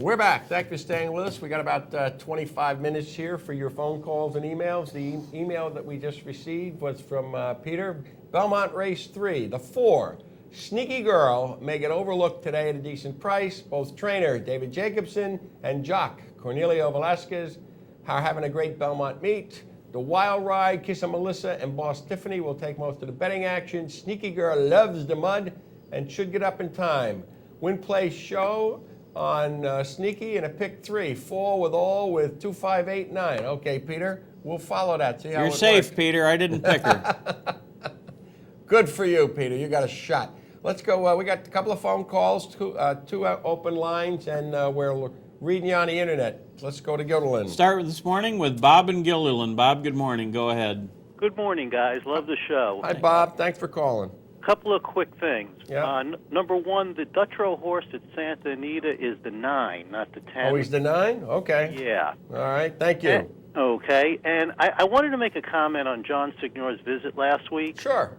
We're back. Thank you for staying with us. We got about 25 minutes here for your phone calls and emails. The email that we just received was from Peter. Belmont Race 3, the 4. Sneaky Girl may get overlooked today at a decent price. Both trainer David Jacobson and jock Cornelio Velasquez are having a great Belmont meet. The Wild Ride, Kissa Melissa, and Boss Tiffany will take most of the betting action. Sneaky Girl loves the mud and should get up in time. Win Play show on Sneaky and a pick 3. 4 with all with 2, 5, 8, 9. Okay, Peter, we'll follow that. See how You're it safe, works. Peter. I didn't pick her. Good for you, Peter. You got a shot. Let's go. We got a couple of phone calls, two open lines, and we're reading you on the internet. Let's go to Gilderland. Start with this morning with Bob and Gilderland. Bob, good morning. Go ahead. Good morning, guys. Love the show. Hi, Bob. Thanks for calling. Couple of quick things. Yeah. Number one, the Dutrow horse at Santa Anita is the 9, not the 10. Oh, he's the 9? Okay. Yeah. All right. Thank you. Okay. And I wanted to make a comment on John Signor's visit last week. Sure.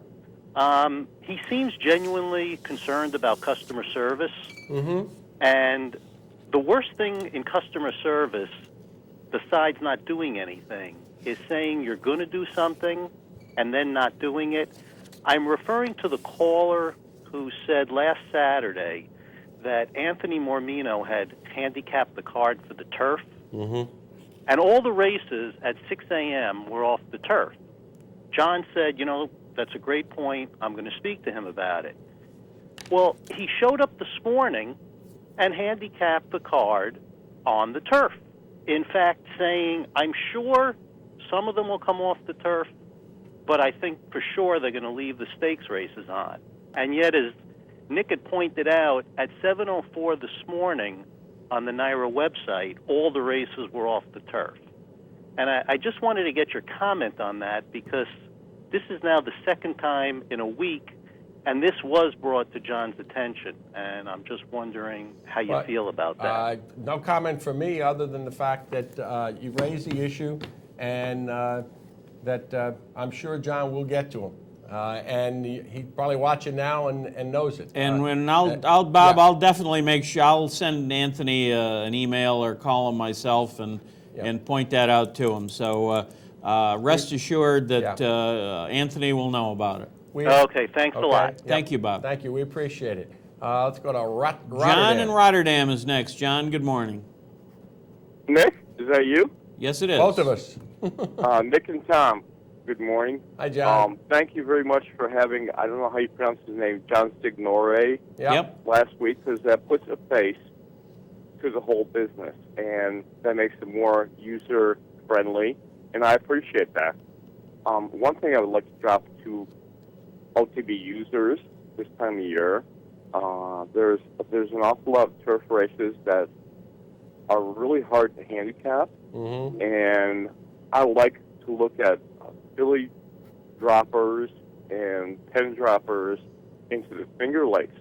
He seems genuinely concerned about customer service. Mm-hmm. And the worst thing in customer service, besides not doing anything, is saying you're going to do something and then not doing it. I'm referring to the caller who said last Saturday that Anthony Mormino had handicapped the card for the turf. Mm-hmm. And all the races at 6 a.m. were off the turf. John said, that's a great point. I'm going to speak to him about it. Well, he showed up this morning and handicapped the card on the turf. In fact, saying, I'm sure some of them will come off the turf, but I think for sure they're going to leave the stakes races on. And yet, as Nick had pointed out, at 7:04 this morning on the NYRA website, all the races were off the turf. And I just wanted to get your comment on that, because this is now the second time in a week, and this was brought to John's attention. And I'm just wondering how you feel about that. No comment from me other than the fact that you raised the issue, and that I'm sure John will get to him. And he's probably watching now and knows it. And when I'll definitely make sure I'll send Anthony an email or call him myself and point that out to him. So rest assured that Anthony will know about it. Okay, thanks a lot. Yep. Thank you, Bob. Thank you. We appreciate it. Let's go to Rotterdam. John in Rotterdam is next. John, good morning. Nick, is that you? Yes, it is. Both of us. Nick and Tom, good morning. Hi, John. Thank you very much for having, I don't know how you pronounce his name, John Signore last week, because that puts a face to the whole business, and that makes it more user-friendly, and I appreciate that. One thing I would like to drop to OTB users this time of year, there's an awful lot of turf races that are really hard to handicap, and I like to look at filly droppers and pen droppers into the Finger Lakes.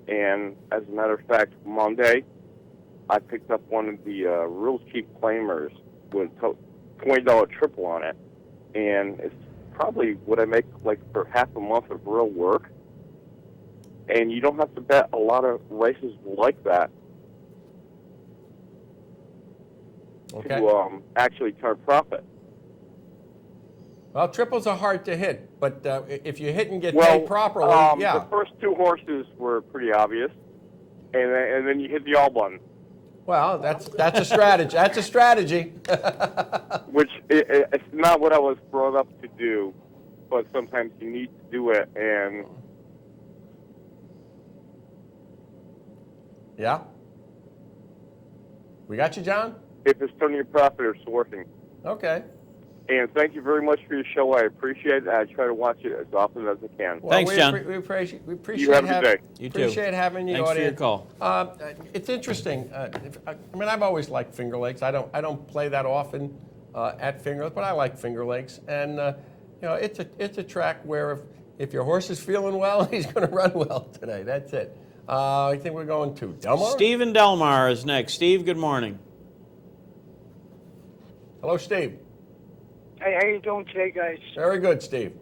And as a matter of fact, Monday, I picked up one of the real cheap claimers with $20 triple on it, and it's probably what I make like for half a month of real work. And you don't have to bet a lot of races like that to actually turn profit. Well, triples are hard to hit, but if you hit and get paid properly, the first 2 horses were pretty obvious, and then you hit the all button. Well, that's a strategy. That's a strategy. Which it's not what I was brought up to do, but sometimes you need to do it. And yeah, we got you, John. If it's turning a profit or working. Okay. And thank you very much for your show. I appreciate it. I try to watch it as often as I can. Well, Thanks, John. We appreciate you have a good day. You too. Appreciate having you. Thanks for your call. It's interesting. I've always liked Finger Lakes. I don't play that often at Finger Lakes, but I like Finger Lakes, and it's a track where if your horse is feeling well, he's going to run well today. That's it. I think we're going to Delmar. Steve in Delmar is next. Steve, good morning. Hello, Steve. Hey, how you doing today, guys? Very good, Steve.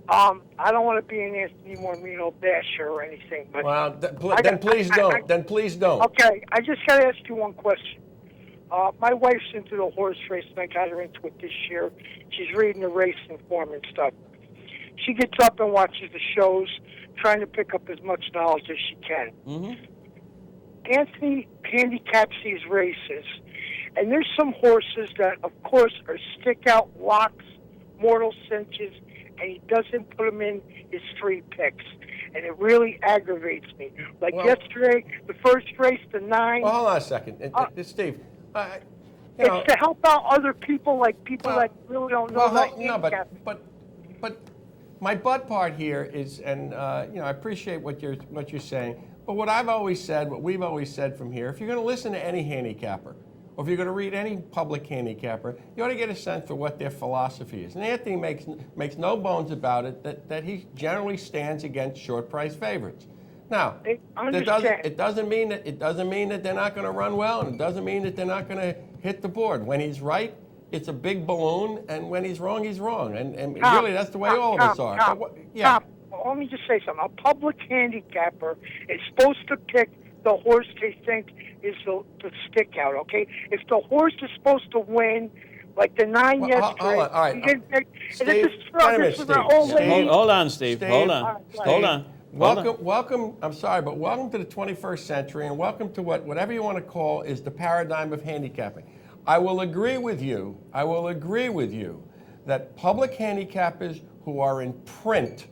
I don't want to be an Anthony Mormino basher or anything, but Well, then please don't. Then please don't. Okay, I just got to ask you one question. My wife's into the horse racing. I got her into it this year. She's reading the racing form and stuff. She gets up and watches the shows, trying to pick up as much knowledge as she can. Mm-hmm. Anthony handicaps these races, and there's some horses that, of course, are stick-out locks, mortal cinches, and he doesn't put them in his free picks. And it really aggravates me. Like yesterday, the first race, the 9. Well, hold on a second. Steve, it's to help out other people, like people that really don't know about handicap. But my butt part here is, and I appreciate what you're saying, but what I've always said, what we've always said from here, if you're going to listen to any handicapper, or if you're going to read any public handicapper, you ought to get a sense for what their philosophy is. And Anthony makes no bones about it that he generally stands against short price favorites. Now, it doesn't mean that they're not going to run well, and it doesn't mean that they're not going to hit the board. When he's right, it's a big balloon, and when he's wrong, he's wrong. And really, that's the way all of us are. Tom, let me just say something. A public handicapper is supposed to pick the horse they think is the stick out, okay? If the horse is supposed to win, like the 9 yesterday, hold on, all right. he didn't pick. Steve, Hold on, Steve. Hold on. Welcome. I'm sorry, but welcome to the 21st century, and welcome to whatever you want to call is the paradigm of handicapping. I will agree with you that public handicappers who are in print,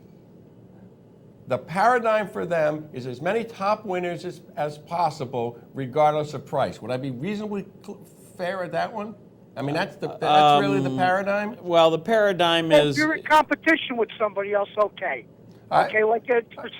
the paradigm for them is as many top winners as possible, regardless of price. Would I be reasonably fair at that one? I mean, that's really the paradigm? Well, the paradigm is... If you're in competition with somebody else, okay. Okay, like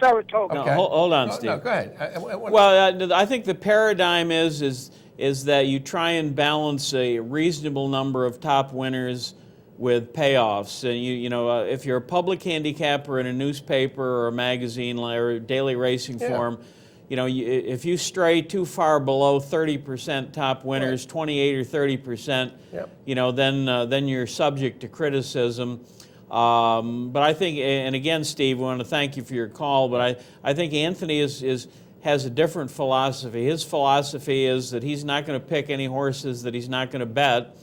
Saratoga. No, hold on, Steve. No, go ahead. Well, I think the paradigm is that you try and balance a reasonable number of top winners with payoffs. And if you're a public handicapper in a newspaper or a magazine or a daily racing form, if you stray too far below 30% top winners, 28 or 30%, then you're subject to criticism. But I think, and again, Steve, I want to thank you for your call, but I think Anthony has a different philosophy. His philosophy is that he's not going to pick any horses that he's not going to bet.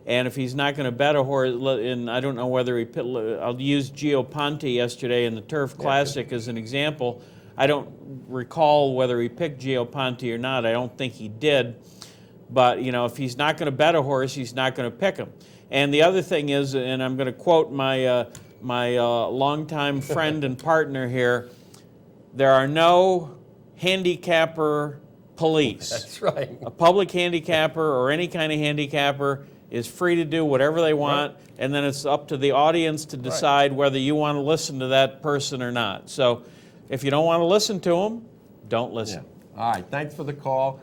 And if he's not going to bet a horse, and I don't know whether I'll use Gio Ponte yesterday in the Turf Classic as an example. I don't recall whether he picked Gio Ponte or not. I don't think he did. But, if he's not going to bet a horse, he's not going to pick him. And the other thing is, and I'm going to quote my longtime friend and partner here, there are no handicapper police. That's right. A public handicapper or any kind of handicapper is free to do whatever they want, and then it's up to the audience to decide whether you want to listen to that person or not. So if you don't want to listen to them, don't listen. Yeah. All right, thanks for the call.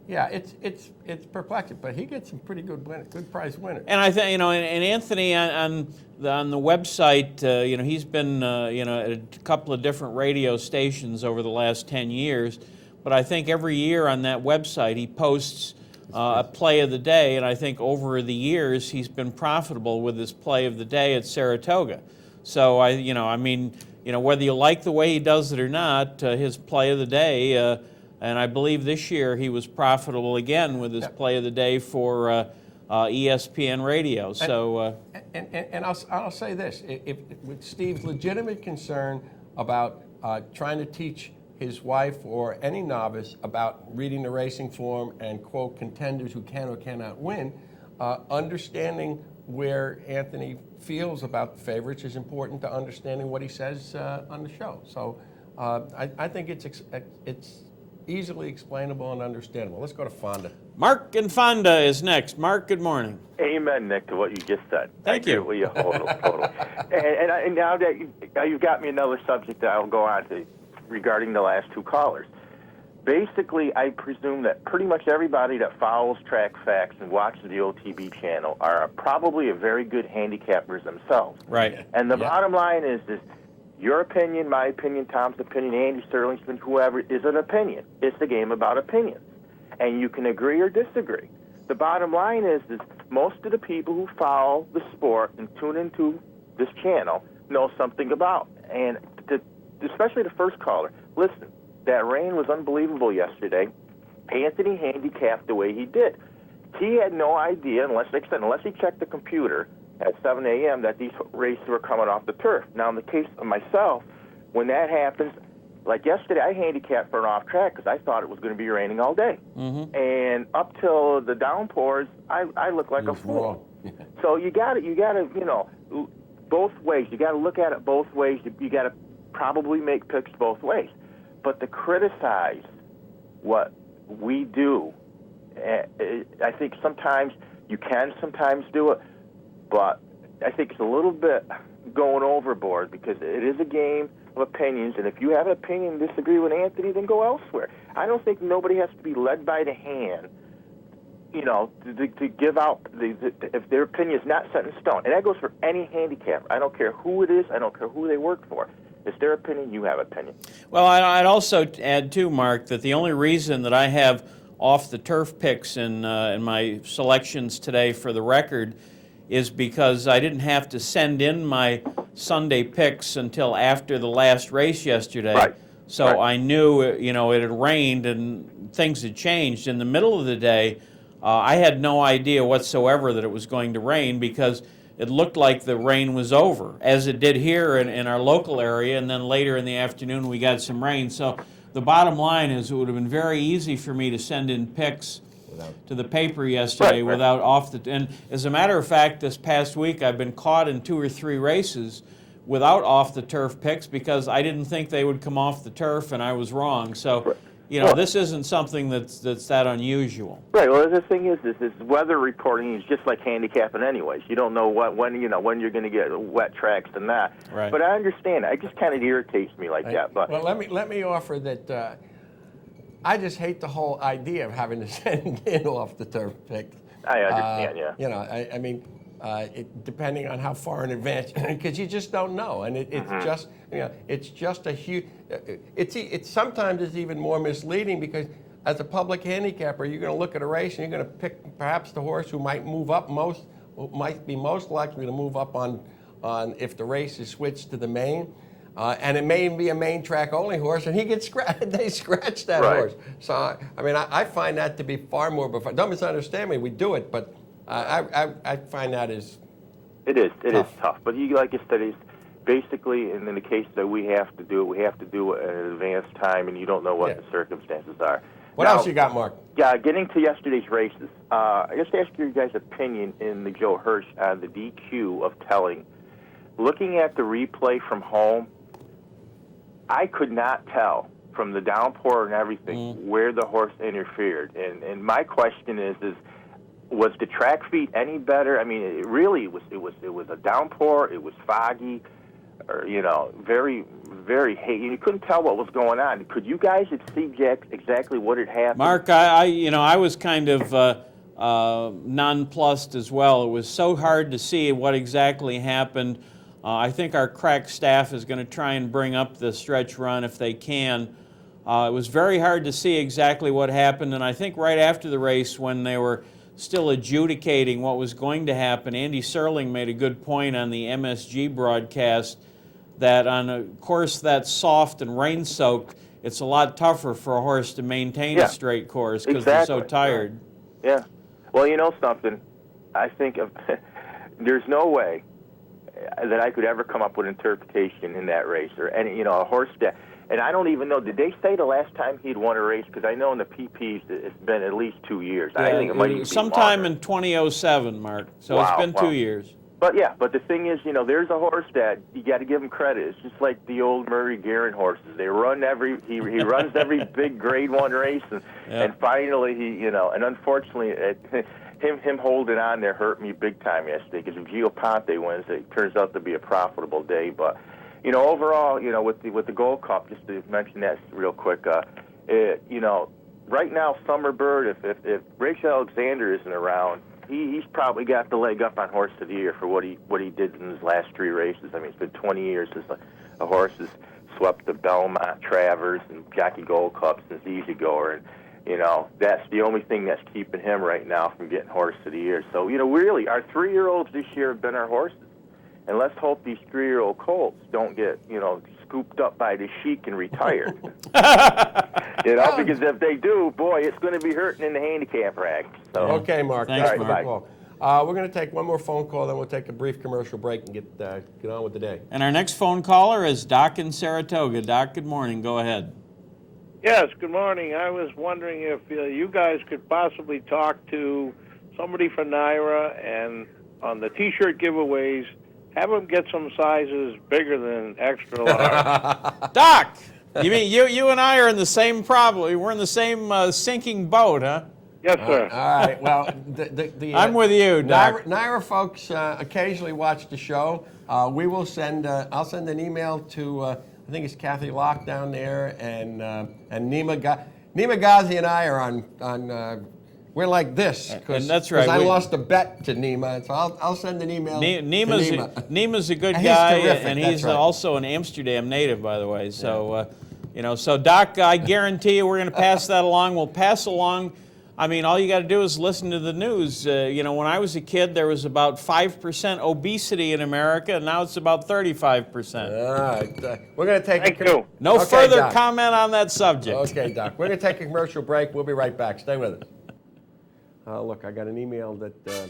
It's perplexing, but he gets some pretty good prize winners. And I think, and Anthony on the website, he's been, at a couple of different radio stations over the last 10 years, but I think every year on that website he posts a play of the day, and I think over the years he's been profitable with his play of the day at Saratoga. So whether you like the way he does it or not, his play of the day, and I believe this year he was profitable again with his play of the day for ESPN Radio. So, and I'll say this: with Steve's legitimate concern about trying to teach his wife or any novice about reading the racing form and, quote, contenders who can or cannot win, understanding where Anthony feels about the favorites is important to understanding what he says on the show. So I think it's easily explainable and understandable. Let's go to Fonda. Mark and Fonda is next. Mark, good morning. Amen, Nick, to what you just said. Thank you. Totally. And now that you've got me another subject that I'll go on to regarding the last two callers. Basically, I presume that pretty much everybody that follows Trackfacts and watches the OTB channel are probably a very good handicappers themselves. Right. And the bottom line is your opinion, my opinion, Tom's opinion, Andy Sterling's opinion, whoever, is an opinion. It's a game about opinions. And you can agree or disagree. the bottom line is most of the people who follow the sport and tune into this channel know something about. And especially the first caller, listen, that rain was unbelievable yesterday. Anthony handicapped the way he did. He had no idea, unless he checked the computer at 7 a.m., that these races were coming off the turf. Now, in the case of myself, when that happens, like yesterday, I handicapped for an off track because I thought it was going to be raining all day. Mm-hmm. And up till the downpours, I looked like a fool. So you got to, both ways. You got to look at it both ways. You got to probably make picks both ways. But to criticize what we do, I think sometimes you can sometimes do it, but I think it's a little bit going overboard because it is a game of opinions, and if you have an opinion and disagree with Anthony, then go elsewhere. I don't think nobody has to be led by the hand, to give out if their opinion is not set in stone. And that goes for any handicapper. I don't care who it is. I don't care who they work for. It's their opinion. You have opinion. Well, I'd also add, too, Mark, that the only reason that I have off-the-turf picks in my selections today for the record is because I didn't have to send in my Sunday picks until after the last race yesterday. Right. So I knew, it had rained and things had changed. In the middle of the day, I had no idea whatsoever that it was going to rain because it looked like the rain was over, as it did here in our local area, and then later in the afternoon we got some rain. So the bottom line is it would have been very easy for me to send in picks to the paper yesterday without and as a matter of fact, this past week I've been caught in 2 or 3 races without off-the-turf picks because I didn't think they would come off the turf, and I was wrong. So, this isn't something that's that unusual. Right. Well, the thing is weather reporting is just like handicapping, anyways. You don't know when you're going to get wet tracks and that. Right. But I understand. It just kind of irritates me like that. But well, let me offer that. I just hate the whole idea of having to send in off the turf picks. I understand. Yeah. Depending on how far in advance, because you just don't know, and it's just it's just a huge. It's sometimes it's even more misleading because as a public handicapper, you're going to look at a race and you're going to pick perhaps the horse who might be most likely to move up on if the race is switched to the main. And it may be a main track only horse, and he gets scratched. They scratch that horse. So I find that to be far more. Don't misunderstand me. We do it, but I find that is. It is tough. But like you said, it's basically, and in the case that we have to do it at an advanced time, and you don't know what the circumstances are. What else you got, Mark? Yeah, getting to yesterday's races. I just ask your guys' opinion in the Joe Hirsch on the DQ of telling. Looking at the replay from home, I could not tell from the downpour and everything where the horse interfered. And my question is was the track feed any better? I mean, it was a downpour. It was foggy, or very, very hazy. You couldn't tell what was going on. Could you guys see exactly what had happened? Mark, I was kind of nonplussed as well. It was so hard to see what exactly happened. I think our crack staff is going to try and bring up the stretch run if they can. It was very hard to see exactly what happened, and I think right after the race when they were still adjudicating what was going to happen, Andy Serling made a good point on the MSG broadcast that on a course that's soft and rain-soaked, it's a lot tougher for a horse to maintain a straight course because they're so tired. Yeah. Well, you know something? I think there's no way that I could ever come up with interpretation in that race or any, a horse that, and I don't even know, did they say the last time he'd won a race? Because I know in the PPs it's been at least 2 years. Yeah, I think it might be sometime longer. in 2007, Mark. So it's been 2 years. But the thing is, there's a horse that you got to give him credit. It's just like the old Murray Guerin horses. They run he runs every big Grade 1 race, and finally and unfortunately him holding on there hurt me big time yesterday because if Gio Ponte wins, it turns out to be a profitable day. But overall, with the Gold Cup, just to mention that real quick, right now Summer Bird, if Rachel Alexander isn't around, he's probably got the leg up on Horse of the Year for what he did in his last 3 races. I mean, it's been 20 years since a horse has swept the Belmont, Travers, and Jockey Gold Cup since Easy Goer. You know, that's the only thing that's keeping him right now from getting Horse of the Year. So, you know, really, our 3-year-olds this year have been our horses. And let's hope these 3-year-old colts don't get, you know, scooped up by the sheik and retired. You know, because if they do, boy, it's going to be hurting in the handicap rack. So. Okay, Mark. Thanks, All right, Mark. we're going to take one more phone call, then we'll take a brief commercial break and get on with the day. And our next phone caller is Doc in Saratoga. Doc, good morning. Go ahead. Yes, good morning. I was wondering if you guys could possibly talk to somebody from Naira and on the T-shirt giveaways, have them get some sizes bigger than extra large. Doc, you mean you and I are in the same problem? We're in the same sinking boat, huh? Yes, sir. All right. Well, I'm with you, Doc. Naira folks occasionally watch the show. We will send. I'll send an email to. I think it's Kathy Locke down there, and Nima Ghazi and I are on. We're like this because that's right. I lost a bet to Nima, so I'll send an email. to Nima. Nima's a good And guy, he's terrific, and that's he's right. also an Amsterdam native, by the way. So, you know, so Doc, I guarantee you, we're going to pass that along. We'll pass along. I mean, all you got to do is listen to the news. You know, when I was a kid, there was about 5% obesity in America, and now it's about 35%. All right. We're going to take Thank you. No Okay, further Doc. comment on that subject. Okay, Doc. We're going to take a commercial break. We'll be right back. Stay with us. Look, I got an email that.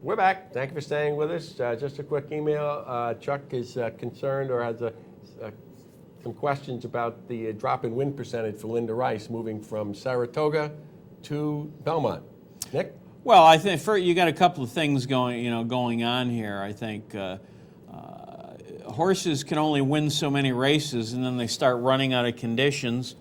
We're back. Thank you for staying with us. Just a quick email. Chuck is concerned or has some questions about the drop in win percentage for Linda Rice moving from Saratoga to Belmont. Nick? Well, I think you got a couple of things going on here. I think horses can only win so many races, and then they start running out of conditions.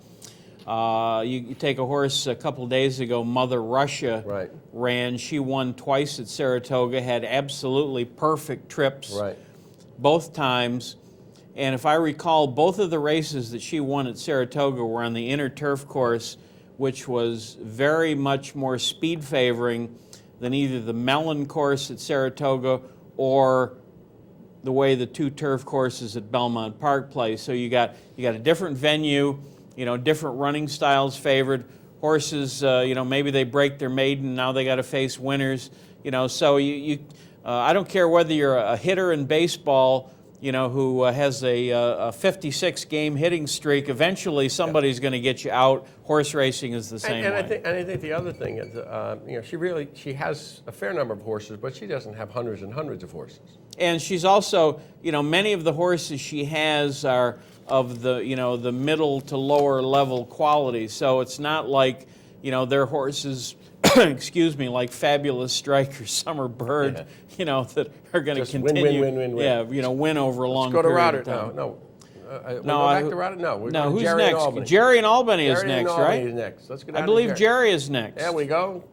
You take a horse a couple of days ago, Mother Russia ran. She won twice at Saratoga, had absolutely perfect trips both times. And if I recall, both of the races that she won at Saratoga were on the inner turf course, which was very much more speed favoring than either the Mellon course at Saratoga or the way the two turf courses at Belmont Park play. So you got a different venue, different running styles favored. Horses, maybe they break their maiden, now they got to face winners. So I don't care whether you're a hitter in baseball, who has a 56-game hitting streak. Eventually, somebody's going to get you out. Horse racing is the same way. I think the other thing is, she has a fair number of horses, but she doesn't have hundreds and hundreds of horses. And she's also, many of the horses she has are of the middle to lower level quality. So it's not like, they're horses, excuse me, like Fabulous Strike or Summer Bird, that are going to continue. Win. Yeah, win over a long period period of time. of time. No. Back to Rodder? No. We're who's Jerry next? And Albany. Jerry and Albany is Jerry next, and Albany right? is next. Let's go down I believe to Jerry is next. There we go.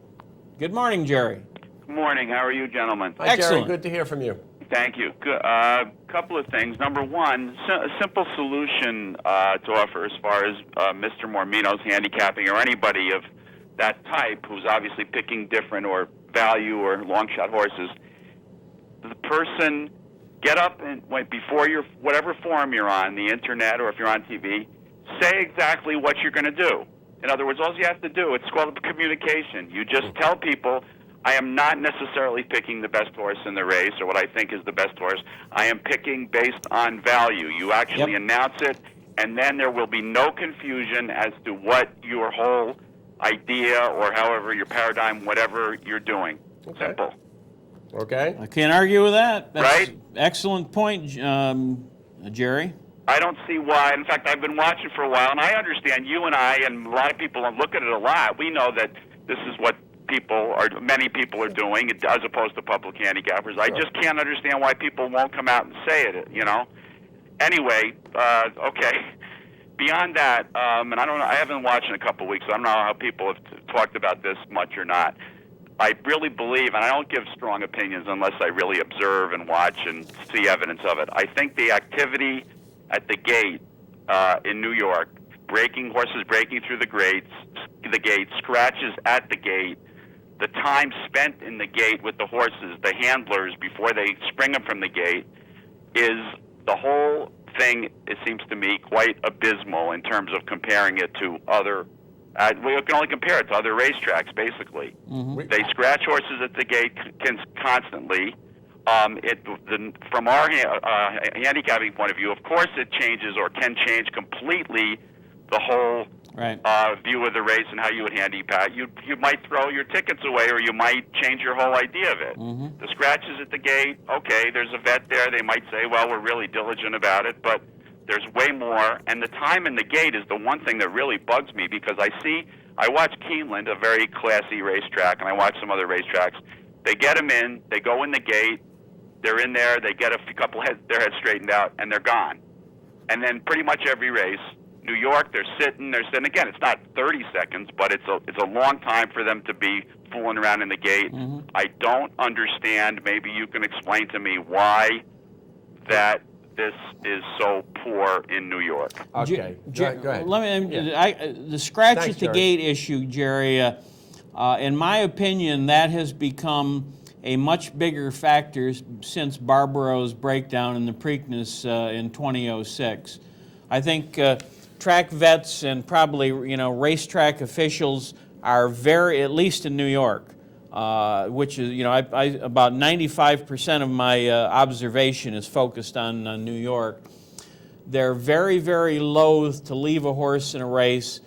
Good morning, Jerry. Good morning. How are you, gentlemen? Hi, Excellent. Jerry. Good to hear from you. Thank you. Couple of things. Number one, a simple solution to offer as far as Mr. Mormino's handicapping or anybody of that type who's obviously picking different or value or long shot horses person get up and before your whatever forum you're on, the internet or if you're on TV, say exactly what you're going to do. In other words, all you have to do, it's called communication. You just tell people, I am not necessarily picking the best horse in the race or what I think is the best horse. I am picking based on value. You actually announce it, and then there will be no confusion as to what your whole idea or however your paradigm, whatever you're doing. Simple. Okay. I can't argue with that. That's Right? excellent point, Jerry. I don't see why. In fact, I've been watching for a while, and I understand you and I and a lot of people look at it a lot. We know that this is what many people are doing, as opposed to public handicappers. I just can't understand why people won't come out and say it, you know? Anyway, okay. Beyond that, and I don't know, I haven't watched in a couple of weeks, so I don't know how people have talked about this much or not. I really believe, and I don't give strong opinions unless I really observe and watch and see evidence of it. I think the activity at the gate in New York, horses breaking through the gate, scratches at the gate, the time spent in the gate with the horses, the handlers, before they spring them from the gate, is the whole thing, it seems to me, quite abysmal in terms of comparing it to other. We can only compare it to other racetracks, basically. They scratch horses at the gate constantly. From our handicapping point of view, of course it changes or can change completely the whole view of the race and how you would handicap. You might throw your tickets away, or you might change your whole idea of it. The scratches at the gate, okay, there's a vet there. They might say, well, we're really diligent about it, but there's way more. And the time in the gate is the one thing that really bugs me, because I watch Keeneland, a very classy racetrack, and I watch some other racetracks. They get them in, they go in the gate, they're in there, they get a couple their heads straightened out, and they're gone. And then pretty much every race, New York, they're sitting. Again, it's not 30 seconds, but it's a long time for them to be fooling around in the gate. I don't understand. Maybe you can explain to me why that this is so poor in New York. Okay, go ahead. The scratch Thanks, at the Jerry. gate issue, Jerry, in my opinion, that has become a much bigger factor since Barbaro's breakdown in the Preakness in 2006. I think track vets and probably racetrack officials are at least in New York, which is about 95% of my observation is focused on New York. They're very, very loath to leave a horse in a race,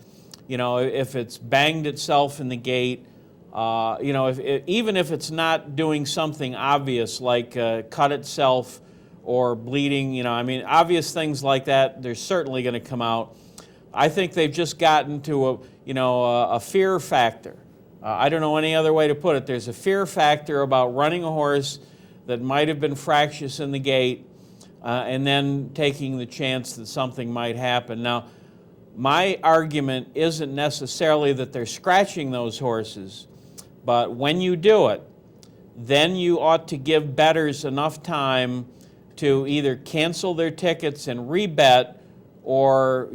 if it's banged itself in the gate. Even if it's not doing something obvious like cut itself or bleeding, obvious things like that, they're certainly going to come out. I think they've just gotten to a fear factor. I don't know any other way to put it. There's a fear factor about running a horse that might have been fractious in the gate and then taking the chance that something might happen. Now, my argument isn't necessarily that they're scratching those horses, but when you do it, then you ought to give bettors enough time to either cancel their tickets and rebet or,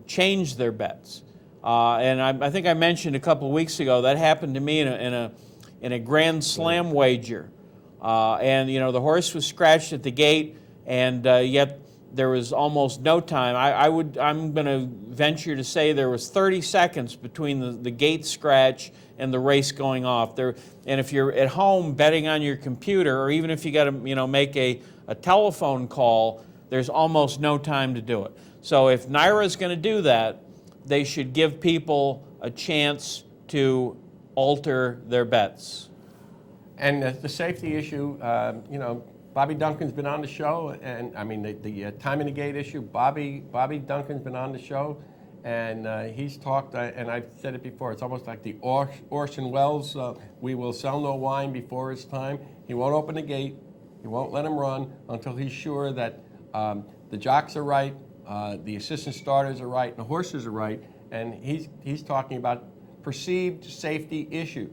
change their bets. And I think I mentioned a couple of weeks ago that happened to me in a Grand Slam wager. And the horse was scratched at the gate, and yet there was almost no time. I'm going to venture to say there was 30 seconds between the gate scratch and the race going off. And if you're at home betting on your computer, or even if you got to make a telephone call, there's almost no time to do it. So if NYRA is going to do that, they should give people a chance to alter their bets. And the safety issue, Bobby Duncan's been on the show, and the time in the gate issue, Bobby Duncan's been on the show, and he's talked, and I've said it before, it's almost like the Orson Welles, we will sell no wine before it's time. He won't open the gate, he won't let him run until he's sure that the jocks are right, the assistant starters are right, and the horses are right, and he's talking about perceived safety issues.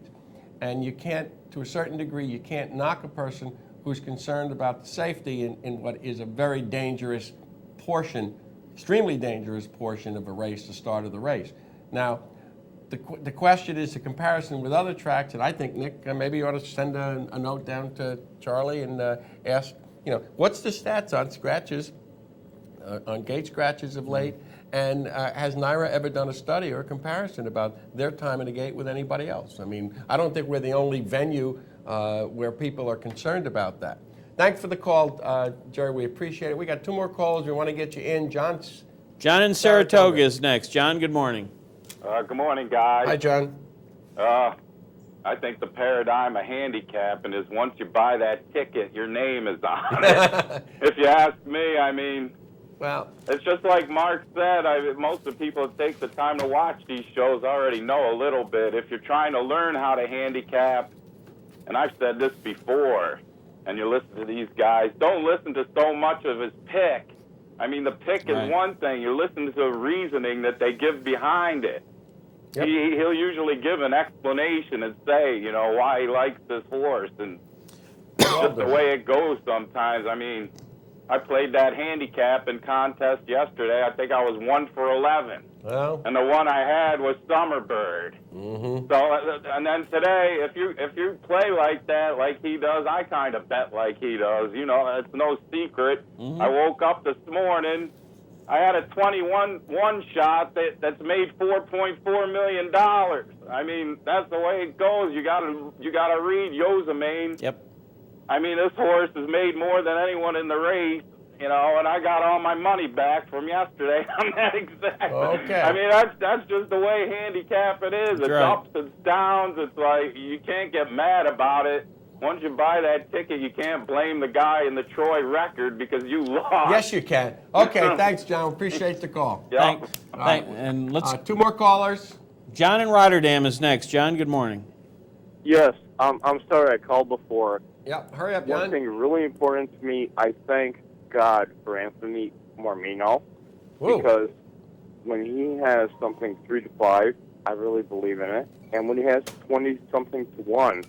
And you can't, to a certain degree, you can't knock a person who's concerned about the safety in what is a very dangerous portion, extremely dangerous portion of a race, the start of the race. Now, the question is the comparison with other tracks, and I think, Nick, maybe you ought to send a note down to Charlie and ask, what's the stats on scratches, on gate scratches of late, and has NYRA ever done a study or a comparison about their time in the gate with anybody else? I mean, I don't think we're the only venue where people are concerned about that. Thanks for the call, Jerry. We appreciate it. We got 2 more calls. We want to get you in. John in Saratoga is next. John, good morning. Good morning, guys. Hi, John. I think the paradigm of handicapping is once you buy that ticket, your name is on it. If you ask me, I mean, well, it's just like Mark said. Most of the people that take the time to watch these shows already know a little bit. If you're trying to learn how to handicap, and I've said this before, and you listen to these guys, don't listen to so much of his pick. I mean, the pick is one thing. You listen to the reasoning that they give behind it. Yep. He'll usually give an explanation and say, why he likes this horse. And just the way it goes sometimes. I mean, I played that handicapping contest yesterday. I think I was 1 for 11. Well. And the one I had was Summerbird. Mm-hmm. So, and then today, if you play like that, like he does, I kind of bet like he does. It's no secret. Mm-hmm. I woke up this morning. I had a 21 shot that's made $4.4 million. I mean, that's the way it goes. You gotta read Yosemite. Yep. I mean, this horse has made more than anyone in the race, and I got all my money back from yesterday on that exact. Okay. I mean, that's just the way handicapping is. It's ups, it's downs. It's like you can't get mad about it. Once you buy that ticket, you can't blame the guy in the Troy record because you lost. Yes, you can. Okay, thanks, John. Appreciate the call. Yep. Thanks. And let's 2 more callers. John in Rotterdam is next. John, good morning. Yes, I'm sorry I called before. Yep, hurry up, John. One thing really important to me, I thank God for Anthony Mormino. Because when he has something 3 to 5, I really believe in it. And when he has 20-something to 1,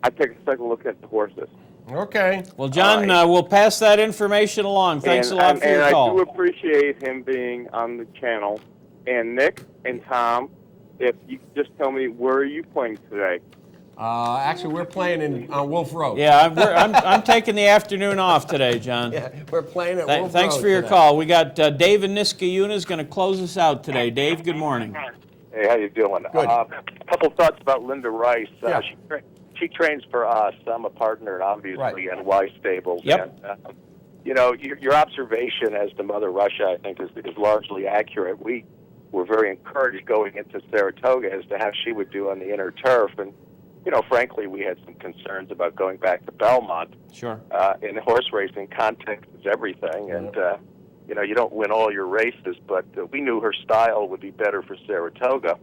I take a second look at the horses. Okay. Well, John, we'll pass that information along. Thanks a lot for your call. And I do appreciate him being on the channel. And Nick and Tom, if you could just tell me, where are you playing today? Actually, we're playing on Wolf Road. Yeah, I'm taking the afternoon off today, John. Yeah, we're playing at Wolf Road. Thanks for your call. We got Dave in Niskayuna is going to close us out today. Dave, good morning. Hey, how you doing? Good. A couple thoughts about Linda Rice. Yeah. She trains for us. I'm a partner, obviously, in Y Stables. Yep. And, your observation as to Mother Russia, I think, is largely accurate. We were very encouraged going into Saratoga as to how she would do on the inner turf. And, frankly, we had some concerns about going back to Belmont. Sure. In horse racing, context is everything. And, you don't win all your races, but we knew her style would be better for Saratoga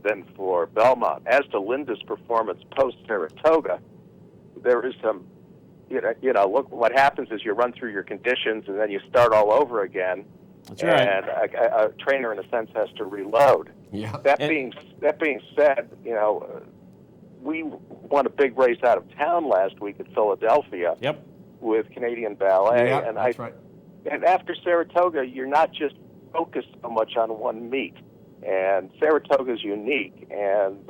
than for Belmont. As to Linda's performance post-Saratoga, there is some, look, what happens is you run through your conditions and then you start all over again. That's right. And a trainer, in a sense, has to reload. Yeah. That being said, we won a big race out of town last week at Philadelphia. Yep. With Canadian Ballet. Yeah, and that's right. And after Saratoga, you're not just focused so much on one meet. And Saratoga's unique. And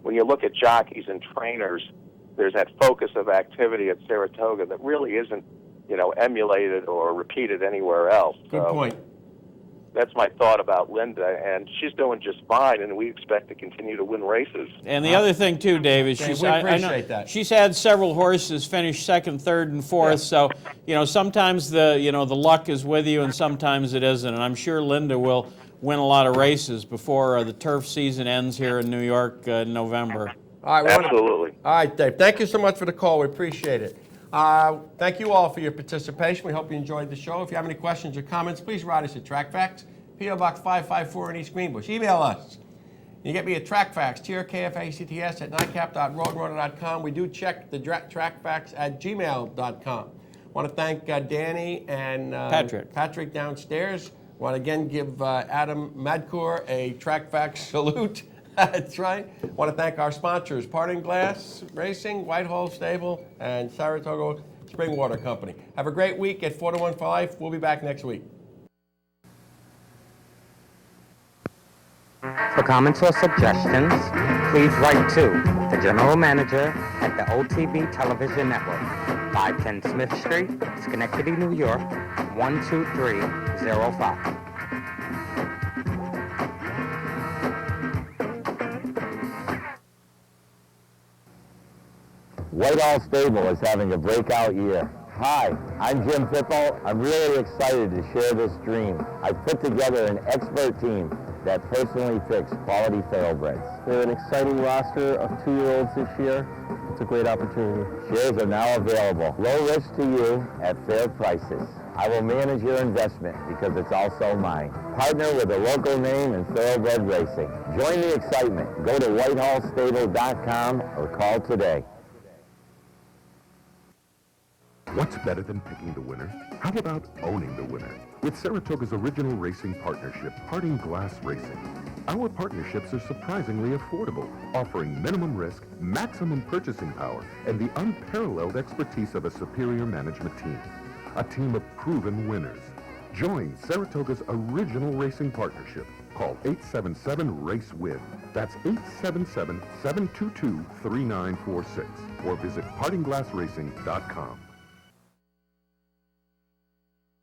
when you look at jockeys and trainers, there's that focus of activity at Saratoga that really isn't, emulated or repeated anywhere else. Good point. That's my thought about Linda, and she's doing just fine, and we expect to continue to win races. And the other thing, too, Dave, is Dave, we appreciate that. She's had several horses finish second, third, and fourth, so, sometimes the luck is with you and sometimes it isn't, and I'm sure Linda will win a lot of races before the turf season ends here in New York in November. All right, absolutely. All right, Dave. Thank you so much for the call. We appreciate it. Thank you all for your participation. We hope you enjoyed the show. If you have any questions or comments, please write us at Trackfacts, P.O. Box 554 in East Greenbush. Email us. You get me at Trackfacts, TRKFACTS at nightcap.roadrunner.com. We do check the Trackfacts at gmail.com. I want to thank Danny and Patrick downstairs. I want to again give Adam Madcour a Trackfacts salute. That's right. I want to thank our sponsors, Parting Glass Racing, Whitehall Stable, and Saratoga Spring Water Company. Have a great week at 4 to 1 for Life. We'll be back next week. For comments or suggestions, please write to the General Manager at the OTB Television Network, 510 Smith Street, Schenectady, New York, 12305. Whitehall Stable is having a breakout year. Hi, I'm Jim Pippo. I'm really excited to share this dream. I've put together an expert team that personally picks quality thoroughbreds. We have an exciting roster of 2-year-olds this year. It's a great opportunity. Shares are now available. Low risk to you at fair prices. I will manage your investment because it's also mine. Partner with a local name in thoroughbred racing. Join the excitement. Go to whitehallstable.com or call today. What's better than picking the winner? How about owning the winner? With Saratoga's original racing partnership, Parting Glass Racing. Our partnerships are surprisingly affordable, offering minimum risk, maximum purchasing power, and the unparalleled expertise of a superior management team. A team of proven winners. Join Saratoga's original racing partnership. Call 877-RACE-WIN. That's 877-722-3946. Or visit partingglassracing.com.